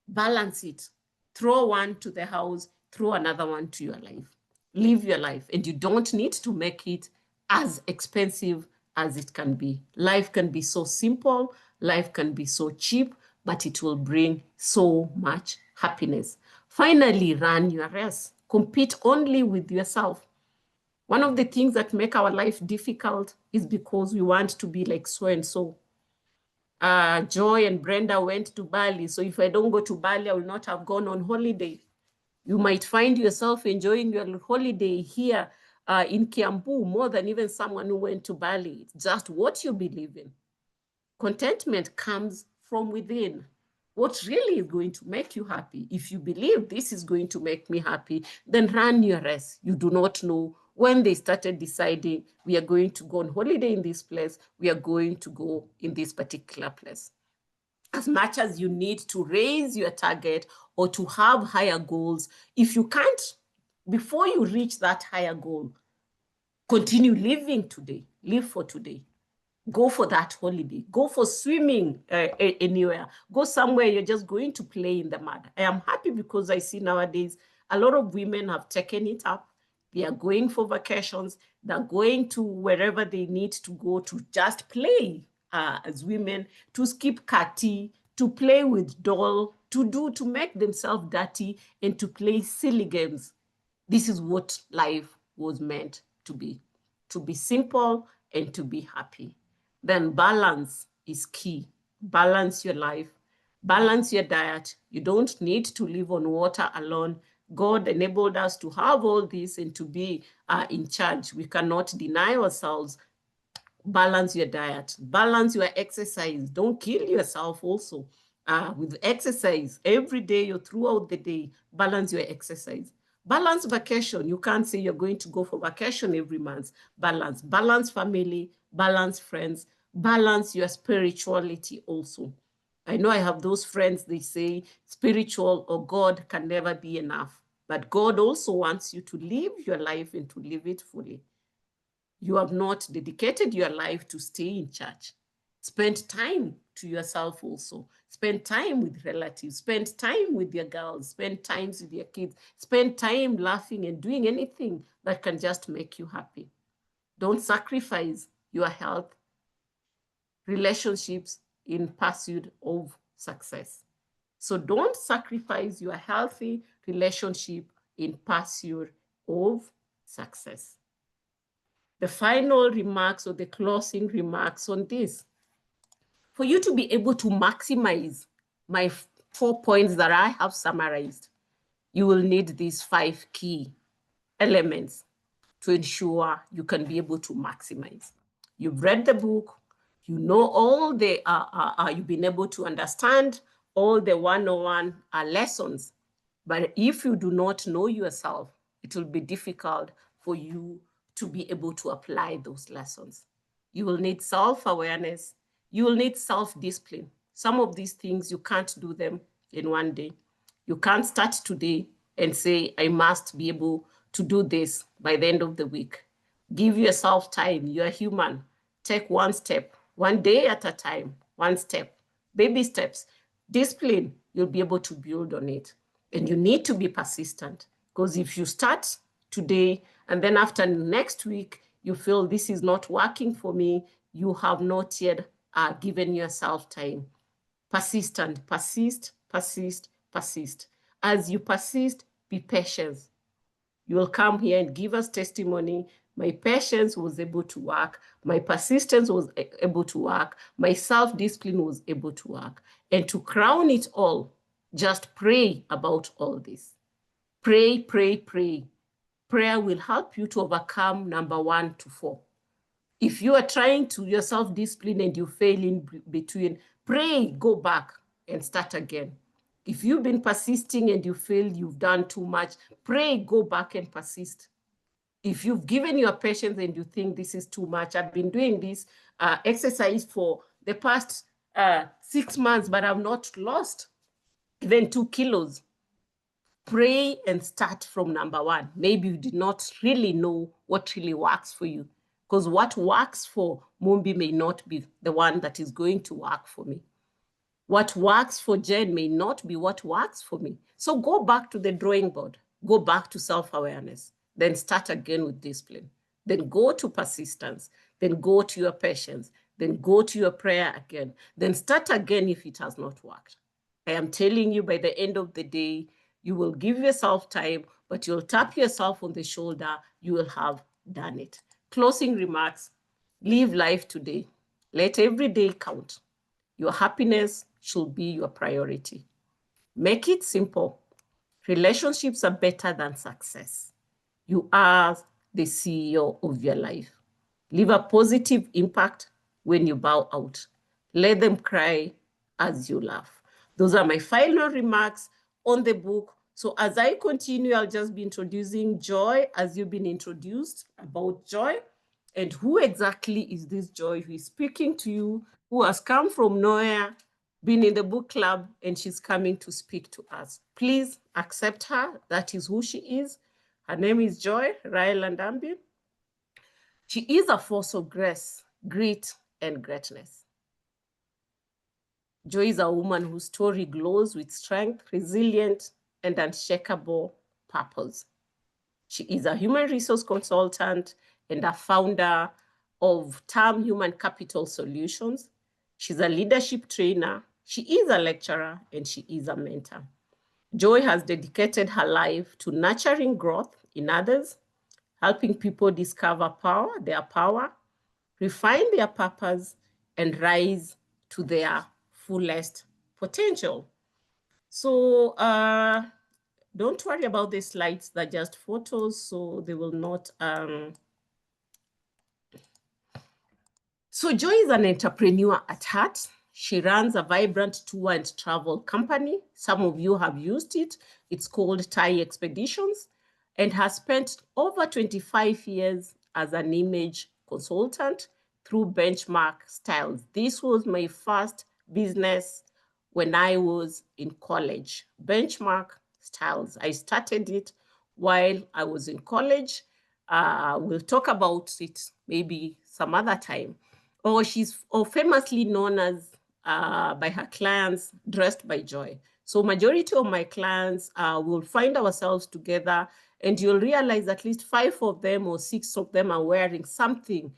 balance it. Throw one to the house, throw another one to your life. Live your life, and you don't need to make it as expensive as it can be. Life can be so simple, life can be so cheap, but it will bring so much happiness. Finally, run your race. Compete only with yourself. One of the things that make our life difficult is because we want to be like so and so. Joy and Brenda went to Bali. So if I don't go to Bali, I will not have gone on holiday. You might find yourself enjoying your holiday here in Kiambu more than even someone who went to Bali. It's just what you believe in. Contentment comes from within. What really is going to make you happy? If you believe this is going to make me happy, then run your race. You do not know when they started deciding we are going to go on holiday in this place, we are going to go in this particular place. As much as you need to raise your target or to have higher goals, if you can't, before you reach that higher goal, continue living today, live for today. Go for that holiday. Go for swimming anywhere. Go somewhere you're just going to play in the mud. I am happy because I see nowadays a lot of women have taken it up. They are going for vacations. They're going to wherever they need to go to just play as women, to skip kati, to play with doll, to make themselves dirty, and to play silly games. This is what life was meant to be simple and to be happy. Then balance is key. Balance your life, balance your diet. You don't need to live on water alone. God enabled us to have all this and to be in charge. We cannot deny ourselves. Balance your diet, balance your exercise. Don't kill yourself also with exercise every day or throughout the day. Balance your exercise. Balance vacation. You can't say you're going to go for vacation every month. Balance family, balance friends, balance your spirituality also. I know I have those friends, they say spiritual or God can never be enough. But God also wants you to live your life and to live it fully. You have not dedicated your life to stay in church. Spend time to yourself also. Spend time with relatives. Spend time with your girls. Spend time with your kids. Spend time laughing and doing anything that can just make you happy. Don't sacrifice your health, relationships in pursuit of success. So don't sacrifice your healthy relationship in pursuit of success. The final remarks or the closing remarks on this. For you to be able to maximize my 4 points that I have summarized, you will need these 5 key elements to ensure you can be able to maximize. You've read the book, you know all the, you've been able to understand all the one-on-one lessons. But if you do not know yourself, it will be difficult for you to be able to apply those lessons. You will need self-awareness. You will need self-discipline. Some of these things, you can't do them in one day. You can't start today and say, I must be able to do this by the end of the week. Give yourself time. You're human. Take one step, one day at a time, one step, baby steps. Discipline, you'll be able to build on it. And you need to be persistent, because if you start today and then after next week, you feel this is not working for me, you have not yet given yourself time. Persistent, persist, persist, persist. As you persist, be patient. You will come here and give us testimony. My patience was able to work. My persistence was able to work. My self-discipline was able to work. And to crown it all, just pray about all this. Pray, pray, pray. Prayer will help you to overcome number 1 to 4. If you are trying to your self-discipline and you fail in between, pray, go back and start again. If you've been persisting and you failed, you've done too much, pray, go back and persist. If you've given your patience and you think this is too much, I've been doing this exercise for the past 6 months, but I've not lost even 2 kilos. Pray and start from number 1. Maybe you did not really know what really works for you, because what works for Mumbi may not be the one that is going to work for me. What works for Jen may not be what works for me. So go back to the drawing board, go back to self-awareness, then start again with discipline, then go to persistence, then go to your patience, then go to your prayer again, then start again if it has not worked. I am telling you, by the end of the day, you will give yourself time, but you'll tap yourself on the shoulder, you will have done it. Closing remarks, live life today. Let every day count. Your happiness should be your priority. Make it simple. Relationships are better than success. You are the CEO of your life. Leave a positive impact when you bow out. Let them cry as you laugh. Those are my final remarks on the book. So as I continue, I'll just be introducing Joy as you've been introduced about Joy. And who exactly is this Joy who is speaking to you, who has come from nowhere, been in the book club, and she's coming to speak to us. Please accept her. That is who she is. Her name is Joy Ryle-Landambi. She is a force of grace, grit, and greatness. Joy is a woman whose story glows with strength, resilience, and unshakable purpose. She is a human resource consultant and a founder of TAM Human Capital Solutions. She's a leadership trainer. She is a lecturer, and she is a mentor. Joy has dedicated her life to nurturing growth in others, helping people discover their power, refine their purpose, and rise to their fullest potential. So don't worry about the slides, they're just photos, so they will not. So Joy is an entrepreneur at heart. She runs a vibrant tour and travel company. Some of you have used it. It's called Thai Expeditions, and has spent over 25 years as an image consultant through Benchmark Styles. This was my first business when I was in college. Benchmark Styles. I started it while I was in college. We'll talk about it maybe some other time. She's famously known as by her clients, Dressed by Joy. So majority of my clients will find ourselves together, and you'll realize at least 5 of them or 6 of them are wearing something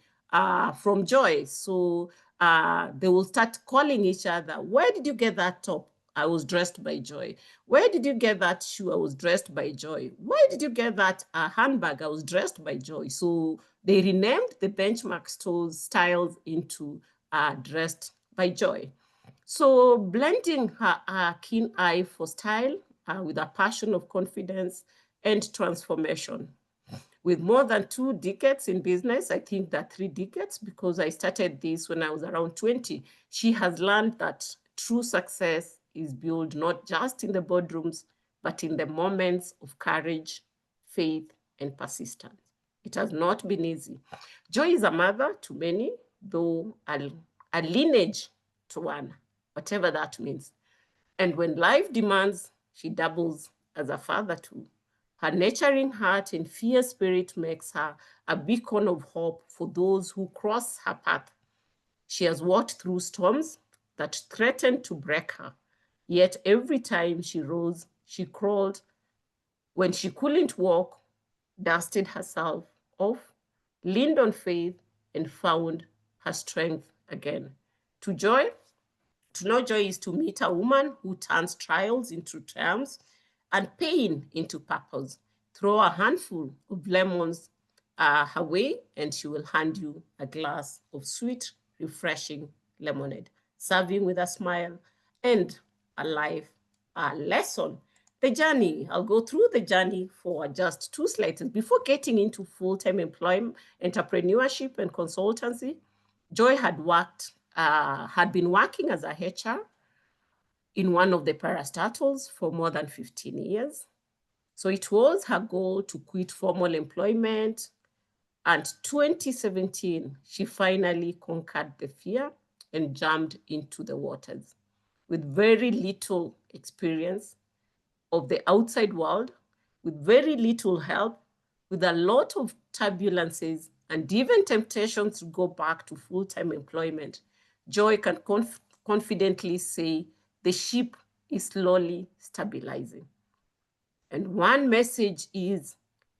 from Joy. So they will start calling each other, where did you get that top? I was Dressed by Joy. Where did you get that shoe? I was Dressed by Joy. Where did you get that handbag? I was Dressed by Joy. So they renamed the Benchmark stores styles into Dressed by Joy. So blending her keen eye for style with a passion of confidence and transformation. With more than 2 decades in business, I think that 3 decades, because I started this when I was around 20, she has learned that true success is built not just in the boardrooms, but in the moments of courage, faith, and persistence. It has not been easy. Joy is a mother to many, though a lineage to one, whatever that means. And when life demands, she doubles as a father too. Her nurturing heart and fierce spirit makes her a beacon of hope for those who cross her path. She has walked through storms that threatened to break her. Yet every time she rose, she crawled. When she couldn't walk, dusted herself off, leaned on faith, and found her strength again. To know joy is to meet a woman who turns trials into triumphs and pain into purpose. Throw a handful of lemons her way, and she will hand you a glass of sweet, refreshing lemonade, serving with a smile and a life lesson. The journey, I'll go through the journey for just 2 slides. Before getting into full-time employment, entrepreneurship, and consultancy, Joy had been working as a HR in one of the parastatals for more than 15 years. So it was her goal to quit formal employment. And 2017, she finally conquered the fear and jumped into the waters. With very little experience of the outside world, with very little help, with a lot of turbulences and even temptations to go back to full-time employment, Joy can confidently say the ship is slowly stabilizing. And one message is,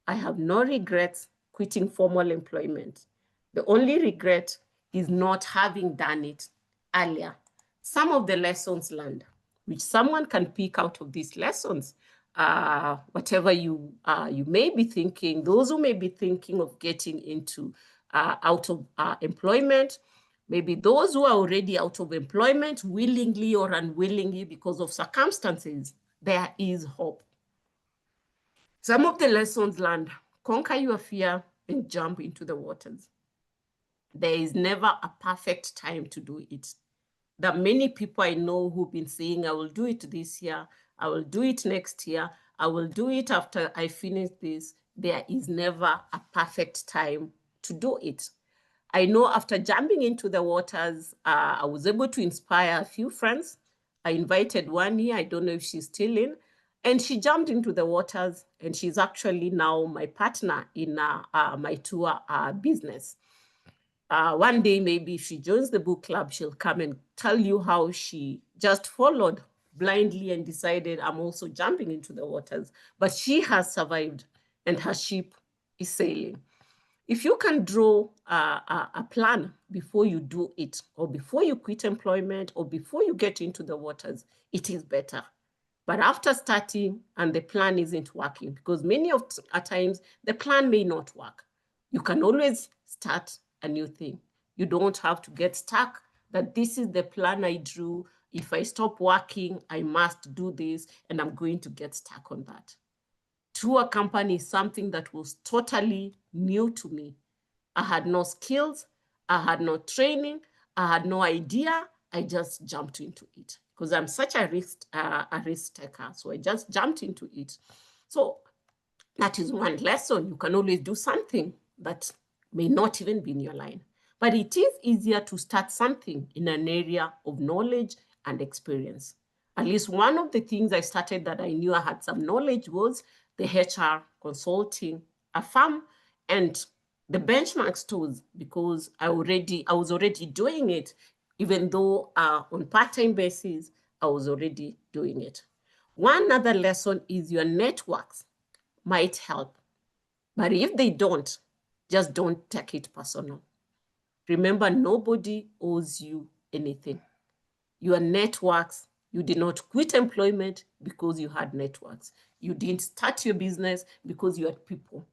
I have no regrets quitting formal employment. The only regret is not having done it earlier. Some of the lessons learned, which someone can pick out of these lessons, whatever you may be thinking, those who may be thinking of getting into out of employment, maybe those who are already out of employment, willingly or unwillingly because of circumstances, there is hope. Some of the lessons learned: conquer your fear and jump into the waters. There is never a perfect time to do it. There are many people I know who've been saying, I will do it this year, I will do it next year, I will do it after I finish this. There is never a perfect time to do it. I know after jumping into the waters, I was able to inspire a few friends. I invited one here, I don't know if she's still in, and she jumped into the waters, and she's actually now my partner in my tour business. One day, maybe if she joins the book club, she'll come and tell you how she just followed blindly and decided, I'm also jumping into the waters. But she has survived, and her ship is sailing. If you can draw a plan before you do it, or before you quit employment, or before you get into the waters, it is better. But after starting and the plan isn't working, because many of times the plan may not work, you can always start a new thing. You don't have to get stuck that this is the plan I drew. If I stop working, I must do this, and I'm going to get stuck on that. Tour company is something that was totally new to me. I had no skills, I had no training, I had no idea. I just jumped into it because I'm such a risk taker. So I just jumped into it. So that is one lesson. You can always do something that may not even be in your line. But it is easier to start something in an area of knowledge and experience. At least one of the things I started that I knew I had some knowledge was the HR consulting, a firm, and the benchmark stores, because I was already doing it, even though on part-time basis, I was already doing it. One other lesson is your networks might help, but if they don't, just don't take it personal. Remember, nobody owes you anything. Your networks, you did not quit employment because you had networks. You didn't start your business because you had people.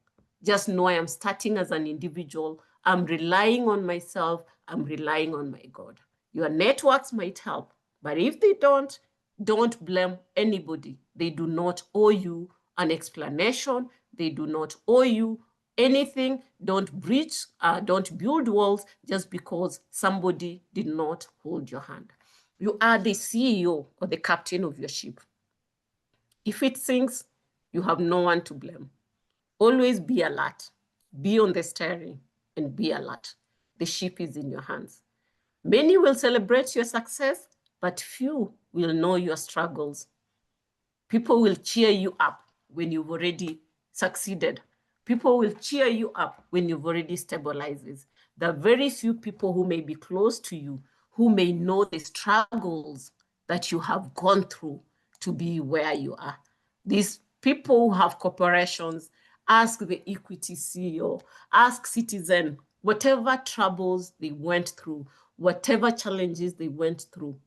Just know I am starting as an individual. I'm relying on myself. I'm relying on my God. Your networks might help, but if they don't blame anybody. They do not owe you an explanation. They do not owe you anything. Don't build walls just because somebody did not hold your hand. You are the CEO or the captain of your ship. If it sinks, you have no one to blame. Always be alert. Be on the steering and be alert. The ship is in your hands. Many will celebrate your success, but few will know your struggles. People will cheer you up when you've already succeeded. People will cheer you up when you've already stabilized. There are very few people who may be close to you, who may know the struggles that you have gone through to be where you are. These people who have corporations, ask the Equity CEO, ask Citizen, whatever troubles they went through, whatever challenges they went through,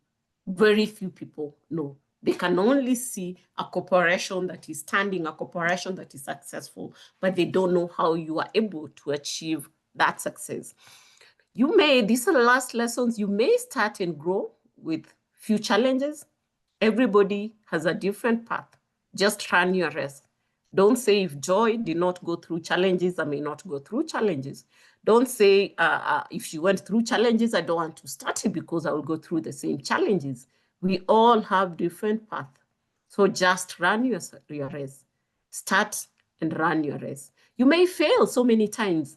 very few people know. They can only see a corporation that is standing, a corporation that is successful, but they don't know how you are able to achieve that success. These are the last lessons, you may start and grow with few challenges. Everybody has a different path. Just run your race. Don't say if Joy did not go through challenges, I may not go through challenges. Don't say if she went through challenges, I don't want to start it because I will go through the same challenges. We all have different paths. So just run your race. Start and run your race. You may fail so many times.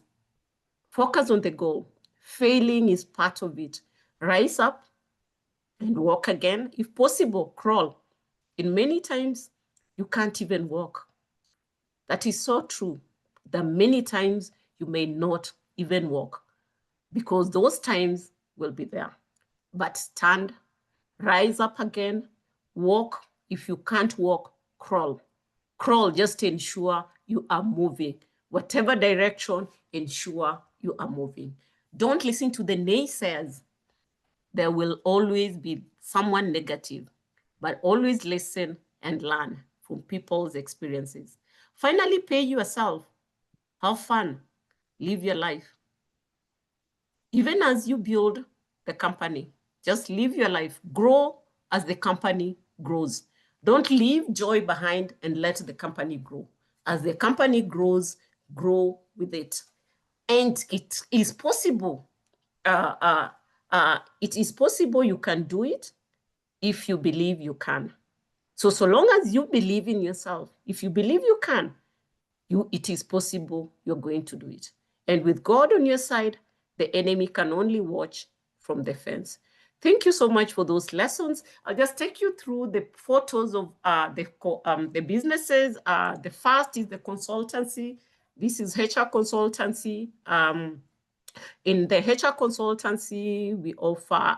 Focus on the goal. Failing is part of it. Rise up and walk again. If possible, crawl. And many times you can't even walk. That is so true. That many times you may not even walk, because those times will be there. But stand, rise up again, walk. If you can't walk, crawl. Crawl, just ensure you are moving. Whatever direction, ensure you are moving. Don't listen to the naysayers. There will always be someone negative, but always listen and learn from people's experiences. Finally, pay yourself. Have fun. Live your life. Even as you build the company, just live your life. Grow as the company grows. Don't leave joy behind and let the company grow. As the company grows, grow with it. And it is possible. It is possible you can do it if you believe you can. So long as you believe in yourself, if you believe you can, it is possible you're going to do it. And with God on your side, the enemy can only watch from the fence. Thank you so much for those lessons. I'll just take you through the photos of the businesses. The first is the consultancy. This is HR consultancy. In the HR consultancy, we offer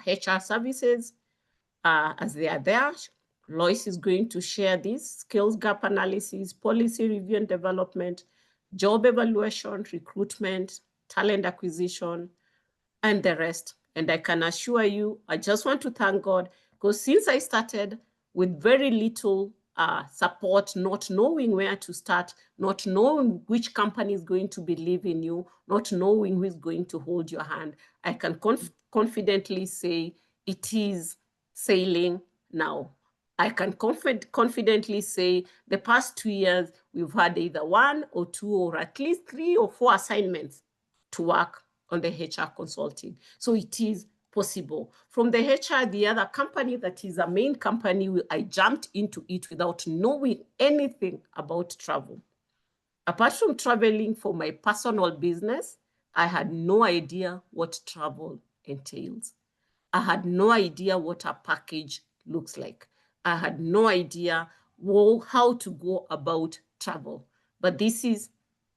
HR services as they are there. Lois is going to share this: skills gap analysis, policy review and development, job evaluation, recruitment, talent acquisition, and the rest. And I can assure you, I just want to thank God, because since I started with very little support, not knowing where to start, not knowing which company is going to believe in you, not knowing who is going to hold your hand, I can confidently say it is sailing now. I can confidently say the past 2 years, we've had either 1 or 2 or at least 3 or 4 assignments to work on the HR consulting. So it is possible. From the HR, the other company that is a main company, I jumped into it without knowing anything about travel. Apart from traveling for my personal business, I had no idea what travel entails. I had no idea what a package looks like. I had no idea how to go about travel. But this is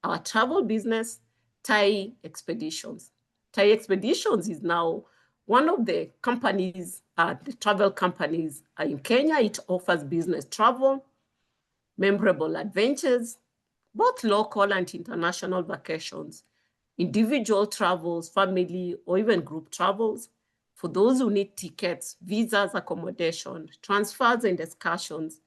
our travel business, Thai Expeditions. Thai Expeditions is now one of the companies, the travel companies in Kenya. It offers business travel, memorable adventures, both local and international vacations, individual travels, family, or even group travels. For those who need tickets, visas, accommodation, transfers, and excursions,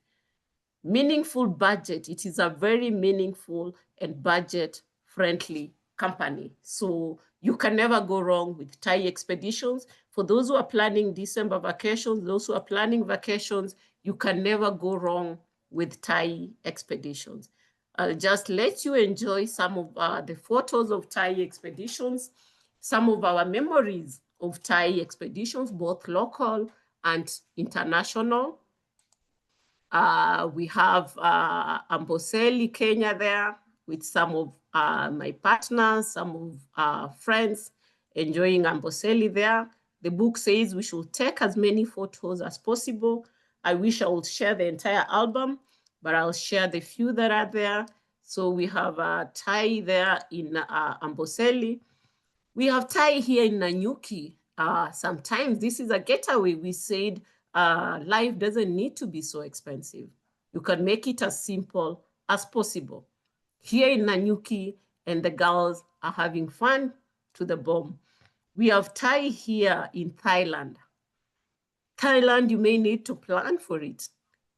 meaningful budget. It is a very meaningful and budget-friendly company. So you can never go wrong with Thai Expeditions. For those who are planning December vacations, those who are planning vacations, you can never go wrong with Thai Expeditions. I'll just let you enjoy some of the photos of Thai Expeditions, some of our memories of Thai Expeditions, both local and international. We have Amboseli, Kenya there with some of my partners, some of friends enjoying Amboseli there. The book says we should take as many photos as possible. I wish I would share the entire album, but I'll share the few that are there. So we have Thai there in Amboseli. We have Thai here in Nanyuki. Sometimes this is a getaway. We said life doesn't need to be so expensive. You can make it as simple as possible. Here in Nanyuki, and the girls are having fun to the bone. We have Thai here in Thailand. Thailand, you may need to plan for it,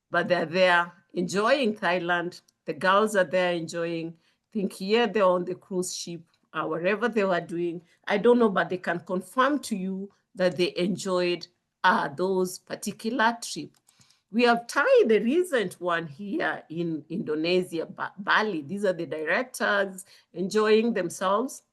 but they're there enjoying Thailand. The girls are there enjoying. I think here they're on the cruise ship, wherever they were doing. I don't know, but they can confirm to you that they enjoyed those particular trips. We have Thai, the recent one here in Indonesia, Bali. These are the directors enjoying themselves.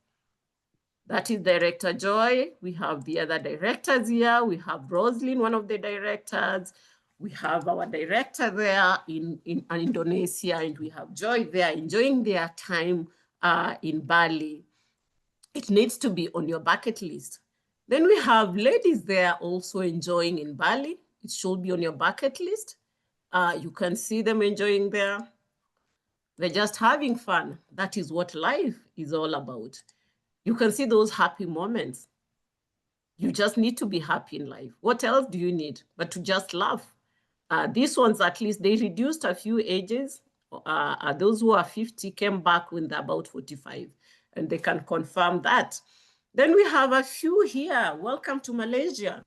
That is Director Joy. We have the other directors here. We have Roslyn, one of the directors. We have our director there in Indonesia, and we have Joy there enjoying their time in Bali. It needs to be on your bucket list. Then we have ladies there also enjoying in Bali. It should be on your bucket list. You can see them enjoying there. They're just having fun. That is what life is all about. You can see those happy moments. You just need to be happy in life. What else do you need but to just laugh? These ones, at least, they reduced a few ages. Those who are 50 came back when they're about 45, and they can confirm that. Then we have a few here. Welcome to Malaysia.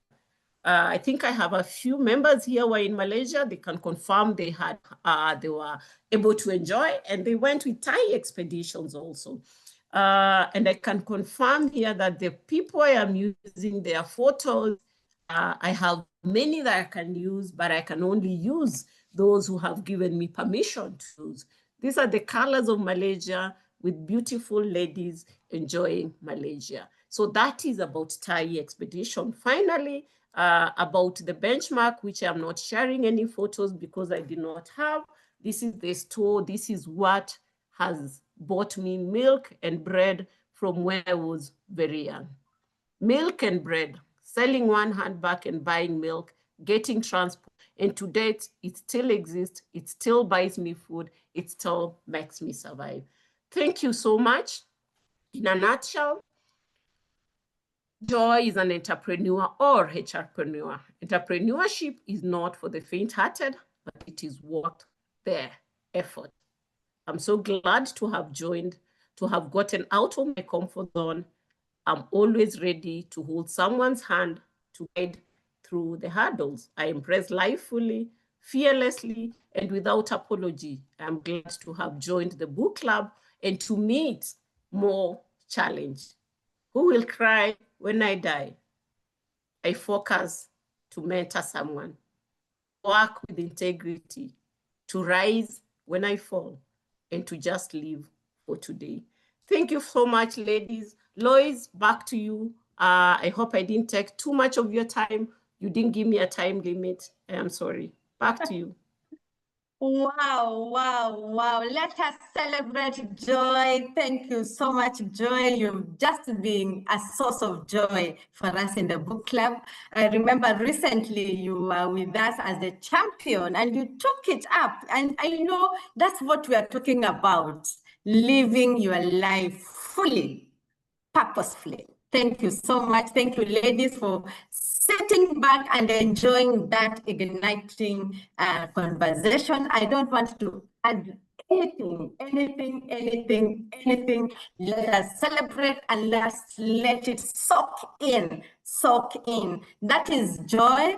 I think I have a few members here who are in Malaysia. They can confirm they were able to enjoy, and they went with Thai expeditions also. And I can confirm here that the people I am using their photos, I have many that I can use, but I can only use those who have given me permission to use. These are the colors of Malaysia with beautiful ladies enjoying Malaysia. So that is about Thai expedition. Finally, about the benchmark, which I'm not sharing any photos because I did not have. This is the store. This is what has bought me milk and bread from when I was very young. Milk and bread, selling one handbag and buying milk, getting transport. And to date, it still exists. It still buys me food. It still makes me survive. Thank you so much. In a nutshell, Joy is an entrepreneur or HRpreneur. Entrepreneurship is not for the faint-hearted, but it is worth their effort. I'm so glad to have joined, to have gotten out of my comfort zone. I'm always ready to hold someone's hand to guide through the hurdles. I embrace life fully, fearlessly, and without apology. I'm glad to have joined the book club and to meet more challenge. Who will cry when I die? I focus to mentor someone, work with integrity, to rise when I fall, and to just live for today. Thank you so much, ladies. Lois, back to you. I hope I didn't take too much of your time. You didn't give me a time limit. I am sorry. Back to you. Wow, wow, wow. Let us celebrate Joy. Thank you so much, Joy. You've just been a source of joy for us in the book club. I remember recently you were with us as the champion and you took it up. And I know that's what we are talking about, living your life fully, purposefully. Thank you so much. Thank you, ladies, for sitting back and enjoying that igniting conversation. I don't want to add anything. Let us celebrate and let's let it soak in. That is Joy,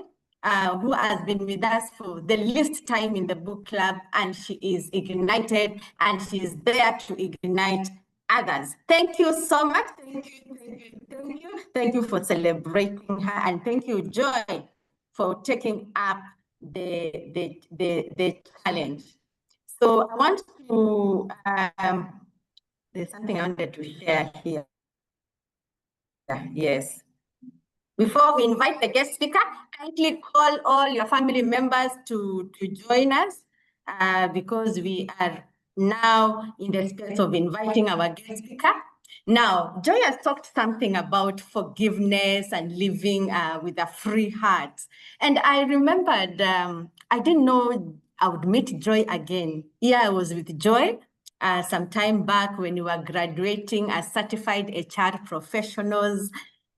who has been with us for the least time in the book club, and she is ignited and she is there to ignite others. Thank you so much. Thank you for celebrating her, and thank you, Joy, for taking up the challenge. So I want to there's something I wanted to share here. Yes. Before we invite the guest speaker, kindly call all your family members to join us because we are now in the space of inviting our guest speaker. Now, Joy has talked something about forgiveness and living with a free heart. And I remembered, I didn't know I would meet Joy again. Yeah, I was with Joy some time back when we were graduating as certified HR professionals.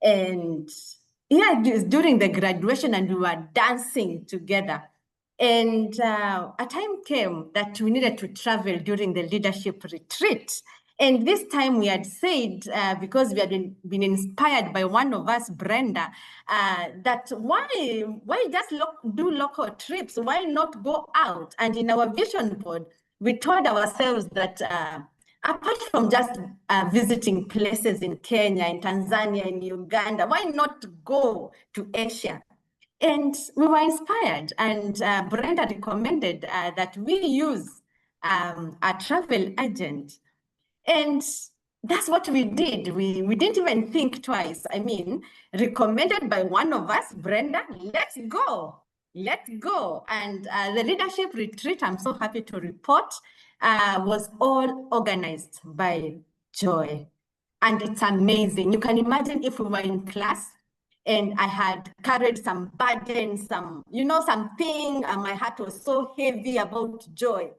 And yeah, during the graduation, and we were dancing together. And a time came that we needed to travel during the leadership retreat. And this time we had said, because we had been inspired by one of us, Brenda, that why just do local trips? Why not go out? And in our vision board, we told ourselves that apart from just visiting places in Kenya, in Tanzania, in Uganda, why not go to Asia? And we were inspired, and Brenda recommended that we use a travel agent. And that's what we did. We didn't even think twice. I mean, recommended by one of us, Brenda, let's go. Let's go. And the leadership retreat, I'm so happy to report, was all organized by Joy. And it's amazing. You can imagine if we were in class and I had carried some burden, something, and my heart was so heavy about Joy.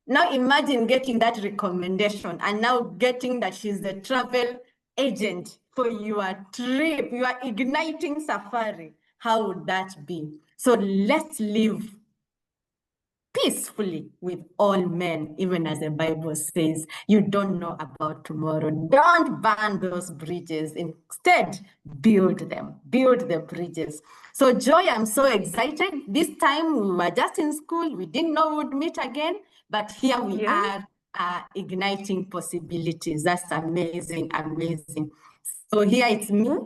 Now imagine getting that recommendation and now getting that she's the travel agent for your trip, your igniting safari. How would that be? So let's live peacefully with all men, even as the Bible says, you don't know about tomorrow. Don't burn those bridges. Instead, build them, build the bridges. So Joy, I'm so excited. This time we were just in school. We didn't know we would meet again, but here we are igniting possibilities. That's amazing, amazing. So here it's me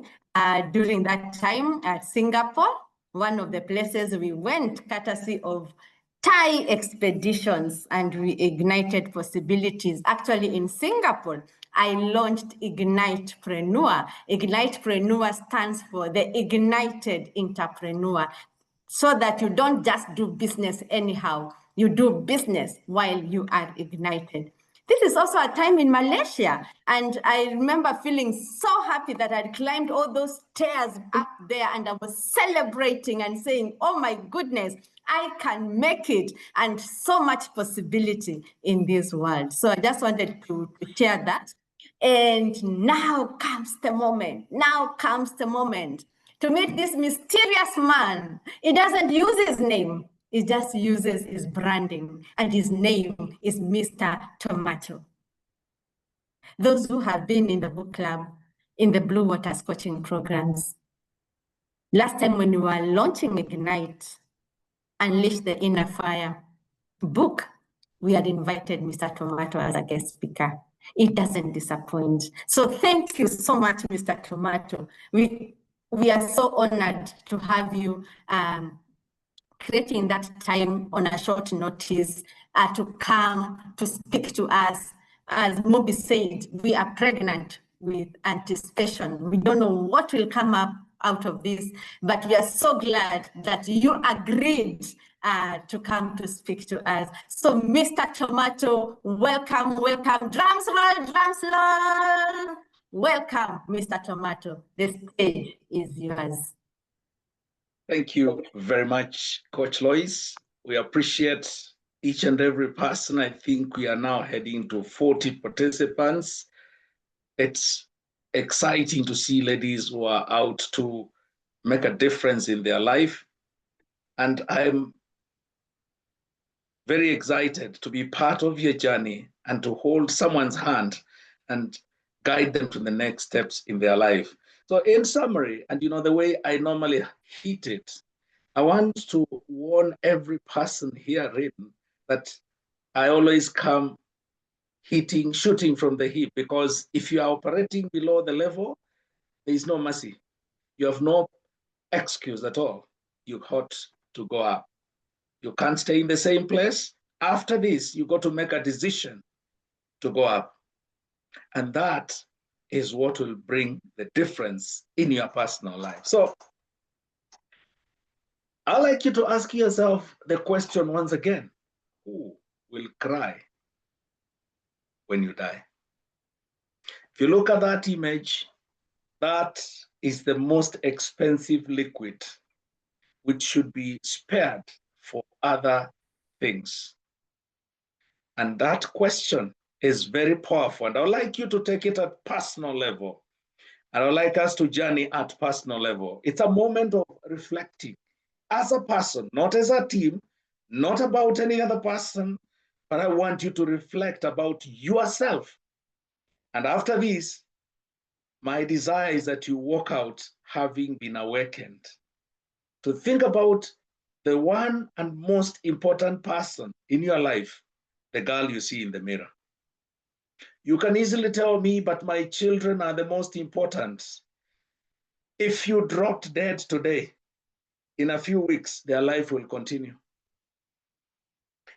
during that time at Singapore, one of the places we went courtesy of Thai expeditions, and we ignited possibilities. Actually, in Singapore, I launched Ignitepreneur. Ignitepreneur stands for the ignited entrepreneur, so that you don't just do business anyhow. You do business while you are ignited. This is also a time in Malaysia, and I remember feeling so happy that I'd climbed all those stairs up there, and I was celebrating and saying, oh my goodness, I can make it, and so much possibility in this world. So I just wanted to share that. And now comes the moment. Now comes the moment to meet this mysterious man. He doesn't use his name. He just uses his branding, and his name is Mr. Tomato. Those who have been in the book club, in the Blue Waters coaching programs, last time when we were launching Ignite, Unleash the Inner Fire book, we had invited Mr. Tomato as a guest speaker. It doesn't disappoint. So thank you so much, Mr. Tomato. We are so honored to have you creating that time on a short notice to come to speak to us. As Moby said, we are pregnant with anticipation. We don't know what will come up out of this, but we are so glad that you agreed to come to speak to us. So Mr. Tomato, welcome, welcome. Drums roll, drums roll. Welcome, Mr. Tomato. The stage is yours. Thank you very much, Coach Lois. We appreciate each and every person. I think we are now heading to 40 participants. It's exciting to see ladies who are out to make a difference in their life. And I'm very excited to be part of your journey and to hold someone's hand and guide them to the next steps in their life. So in summary, and the way I normally hit it, I want to warn every person here that I always come shooting from the hip, because if you are operating below the level, there is no mercy. You have no excuse at all. You ought to go up. You can't stay in the same place. After this, you got to make a decision to go up. And that is what will bring the difference in your personal life. So I'd like you to ask yourself the question once again: who will cry when you die? If you look at that image, that is the most expensive liquid, which should be spared for other things. And that question is very powerful. And I would like you to take it at personal level. And I would like us to journey at personal level. It's a moment of reflecting as a person, not as a team, not about any other person, but I want you to reflect about yourself. And after this, my desire is that you walk out having been awakened to think about the one and most important person in your life, the girl you see in the mirror. You can easily tell me, but my children are the most important. If you dropped dead today, in a few weeks, their life will continue.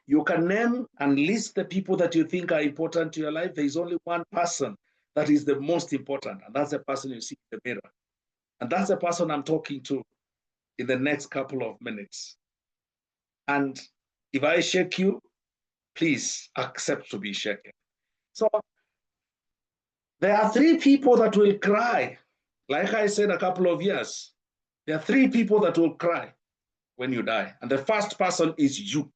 You can name and list the people that you think are important to your life. There is only one person that is the most important. And that's the person you see in the mirror. And that's the person I'm talking to in the next couple of minutes. And if I shake you, please accept to be shaken. So there are 3 people that will cry. Like I said a couple of years, there are 3 people that will cry when you die. And the first person is you.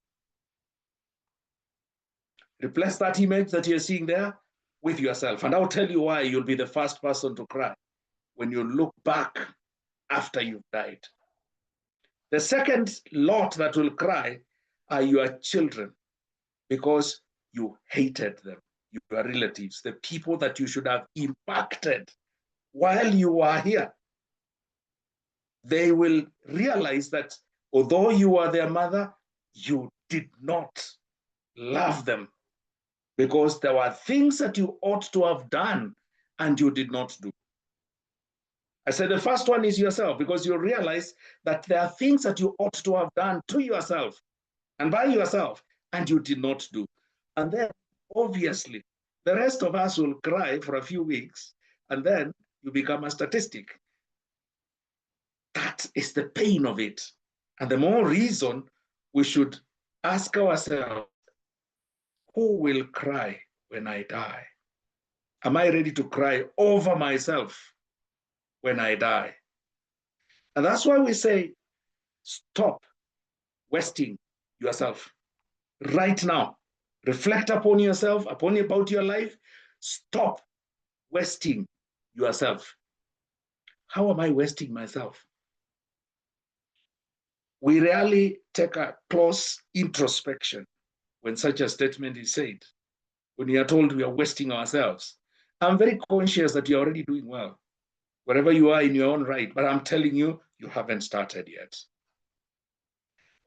Replace that image that you're seeing there with yourself. And I'll tell you why you'll be the first person to cry when you look back after you've died. The second lot that will cry are your children, because you hated them, your relatives, the people that you should have impacted while you were here. They will realize that although you were their mother, you did not love them, because there were things that you ought to have done and you did not do. I said the first one is yourself, because you realize that there are things that you ought to have done to yourself and by yourself and you did not do. And then obviously the rest of us will cry for a few weeks and then you become a statistic. That is the pain of it. And the more reason we should ask ourselves, who will cry when I die? Am I ready to cry over myself when I die? And that's why we say, stop wasting yourself right now. Reflect upon yourself, about your life. Stop wasting yourself. How am I wasting myself? We rarely take a close introspection when such a statement is said, when we are told we are wasting ourselves. I'm very conscious that you're already doing well, wherever you are in your own right, but I'm telling you, you haven't started yet.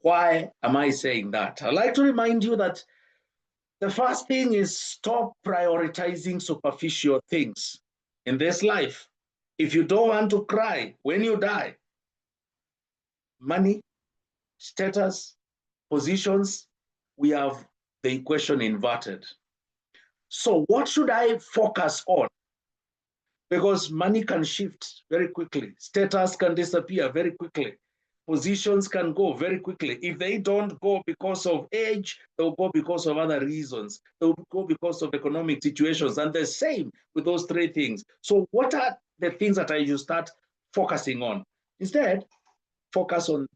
Why am I saying that? I'd like to remind you that the first thing is stop prioritizing superficial things in this life. If you don't want to cry when you die, money, status, positions, we have the equation inverted. So what should I focus on? Because money can shift very quickly. Status can disappear very quickly. Positions can go very quickly. If they don't go because of age, they'll go because of other reasons. They'll go because of economic situations. And the same with those 3 things. So what are the things that I should start focusing on? Instead, focus on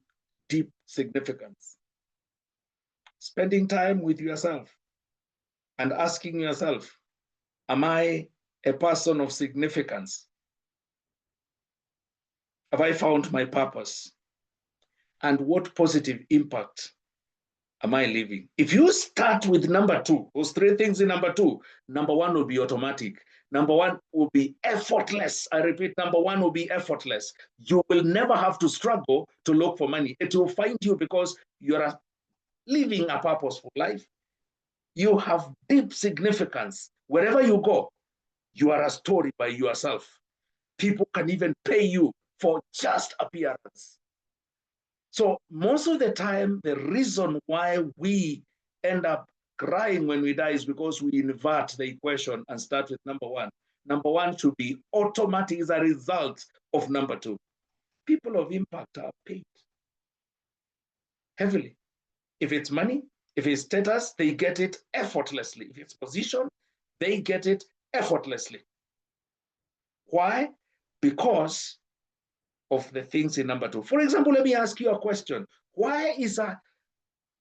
deep significance. Spending time with yourself and asking yourself, am I a person of significance? Have I found my purpose? And what positive impact am I leaving? If you start with number 2, those 3 things in number 2, number 1 will be automatic. Number 1 will be effortless. I repeat, number 1 will be effortless. You will never have to struggle to look for money. It will find you because you are living a purposeful life. You have deep significance. Wherever you go, you are a story by yourself. People can even pay you for just appearance. So most of the time, the reason why we end up crying when we die is because we invert the equation and start with number 1. Number 1 should be automatic as a result of number 2. People of impact are paid heavily. If it's money, if it's status, they get it effortlessly. If it's position, they get it effortlessly. Why? Because of the things in number 2. For example, let me ask you a question. Why is a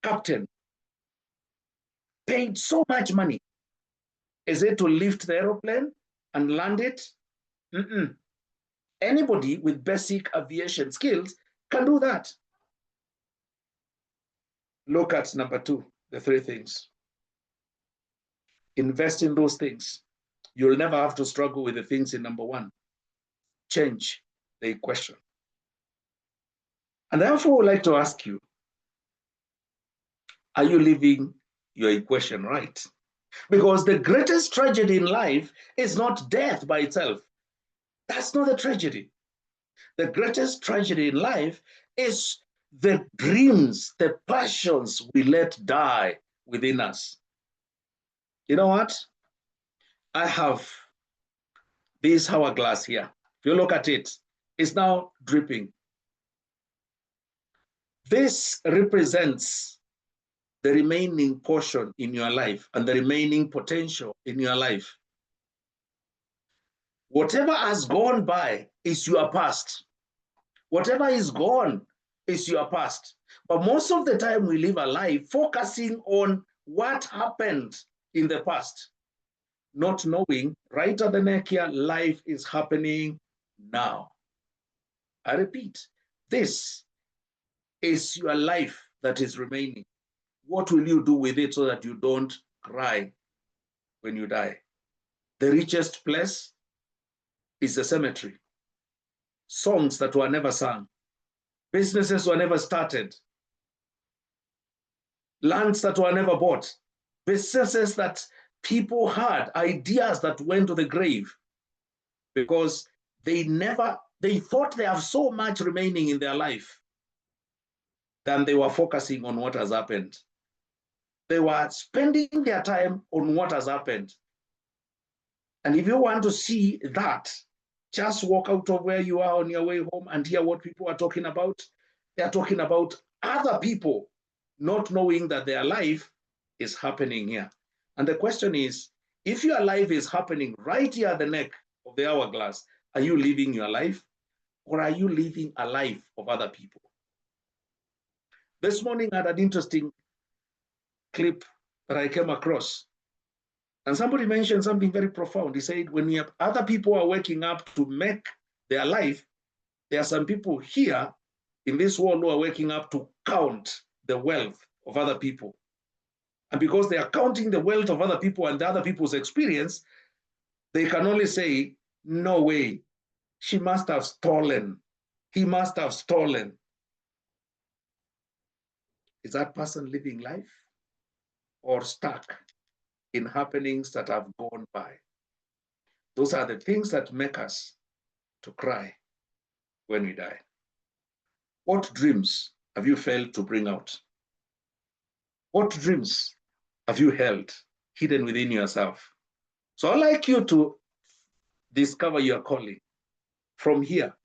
captain paid so much money? Is it to lift the aeroplane and land it? Anybody with basic aviation skills can do that. Look at number 2, the 3 things. Invest in those things. You'll never have to struggle with the things in number 1. Change the equation. And therefore, I would like to ask you, are you living your equation right? Because the greatest tragedy in life is not death by itself. That's not the tragedy. The greatest tragedy in life is the dreams, the passions we let die within us. You know what? I have this hourglass here, if you look at it, it's now dripping. This represents the remaining portion in your life and the remaining potential in your life. Whatever has gone by is your past. Whatever is gone is your past. But most of the time we live a life focusing on what happened in the past, not knowing right at the neck here, life is happening now. I repeat, this is your life that is remaining. What will you do with it so that you don't cry when you die? The richest place is the cemetery. Songs that were never sung, businesses were never started, lands that were never bought, businesses that people had, ideas that went to the grave because they thought they have so much remaining in their life than they were focusing on what has happened. They were spending their time on what has happened. And if you want to see that, just walk out of where you are on your way home and hear what people are talking about. They are talking about other people not knowing that their life is happening here. And the question is, if your life is happening right here at the neck of the hourglass, are you living your life or are you living a life of other people? This morning I had an interesting clip that I came across. And somebody mentioned something very profound. He said, when we have other people are waking up to make their life, there are some people here in this world who are waking up to count the wealth of other people. And because they are counting the wealth of other people and the other people's experience, they can only say, no way, she must have stolen. He must have stolen. Is that person living life or stuck in happenings that have gone by? Those are the things that make us to cry when we die. What dreams have you failed to bring out? What dreams have you held hidden within yourself? So I'd like you to discover your calling. From here,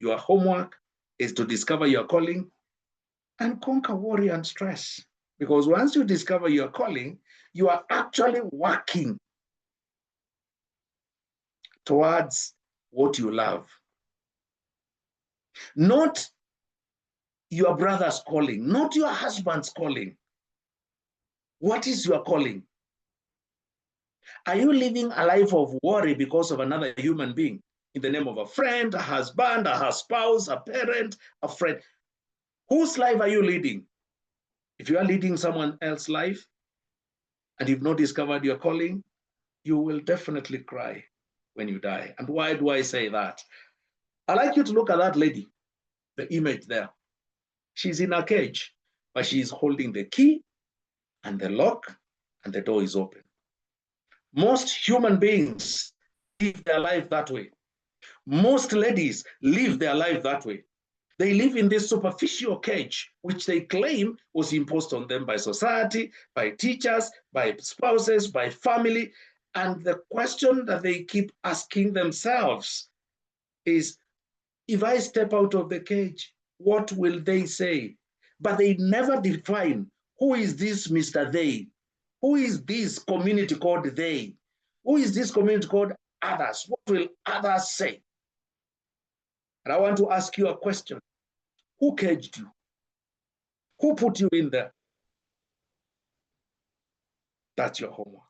your homework is to discover your calling and conquer worry and stress. Because once you discover your calling, you are actually working towards what you love. Not your brother's calling, not your husband's calling. What is your calling? Are you living a life of worry because of another human being in the name of a friend, a husband, a spouse, a parent, a friend? Whose life are you leading? If you are leading someone else's life and you've not discovered your calling, you will definitely cry when you die. And why do I say that? I'd like you to look at that lady, the image there. She's in a cage, but she's holding the key and the lock, and the door is open. Most human beings live their life that way. Most ladies live their life that way. They live in this superficial cage, which they claim was imposed on them by society, by teachers, by spouses, by family. And the question that they keep asking themselves is, if I step out of the cage, what will they say? But they never define, who is this Mr. They? Who is this community called they? Who is this community called others? What will others say? And I want to ask you a question. Who caged you? Who put you in there? That's your homework.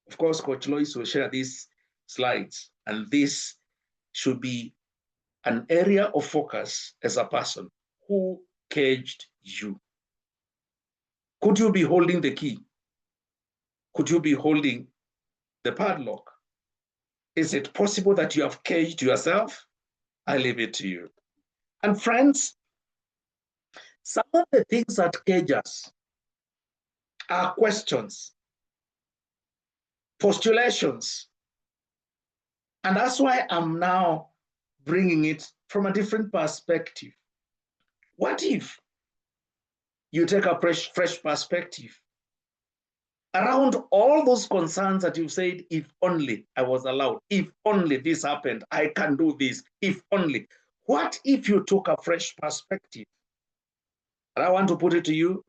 Of course, Coach Lois will share these slides, and this should be an area of focus as a person. Who caged you? Could you be holding the key? Could you be holding the padlock? Is it possible that you have caged yourself? I leave it to you. And friends, some of the things that cage us are questions, postulations. And that's why I'm now bringing it from a different perspective. What if you take a fresh perspective around all those concerns that you've said, if only I was allowed, if only this happened, I can do this, if only. What if you took a fresh perspective? And I want to put it to you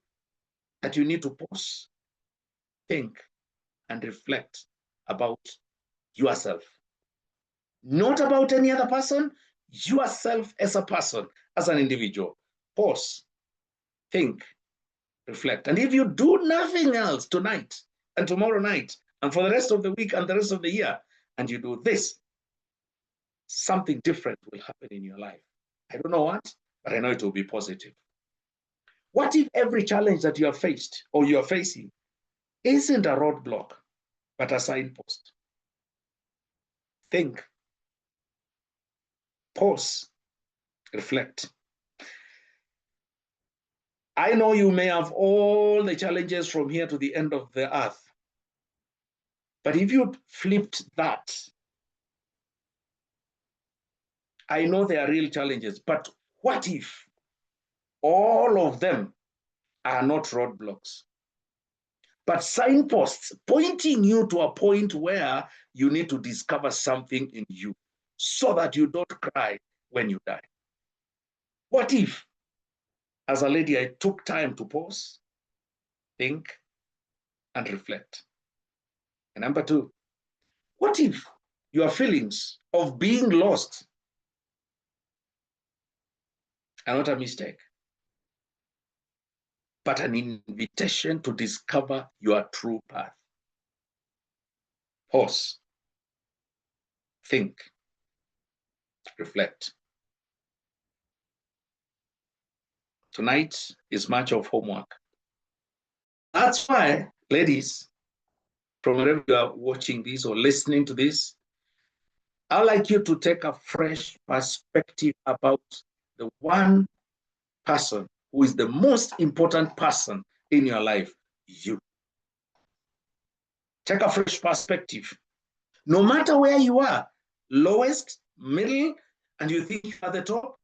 that you need to pause, think, and reflect about yourself. Not about any other person, yourself as a person, as an individual. Pause, think, reflect. And if you do nothing else tonight and tomorrow night and for the rest of the week and the rest of the year, and you do this, something different will happen in your life. I don't know what, but I know it will be positive. What if every challenge that you have faced or you are facing isn't a roadblock, but a signpost? Think, pause, reflect. I know you may have all the challenges from here to the end of the earth, but if you flipped that, I know there are real challenges, but what if all of them are not roadblocks, but signposts pointing you to a point where you need to discover something in you so that you don't cry when you die? What if, as a lady, I took time to pause, think, and reflect? And number two, what if your feelings of being lost are not a mistake, but an invitation to discover your true path? Pause, think, reflect. Tonight is much of homework. That's why, ladies, from wherever you are watching this or listening to this, I'd like you to take a fresh perspective about the one person who is the most important person in your life, you. Take a fresh perspective. No matter where you are, lowest, middle, and you think you're at the top,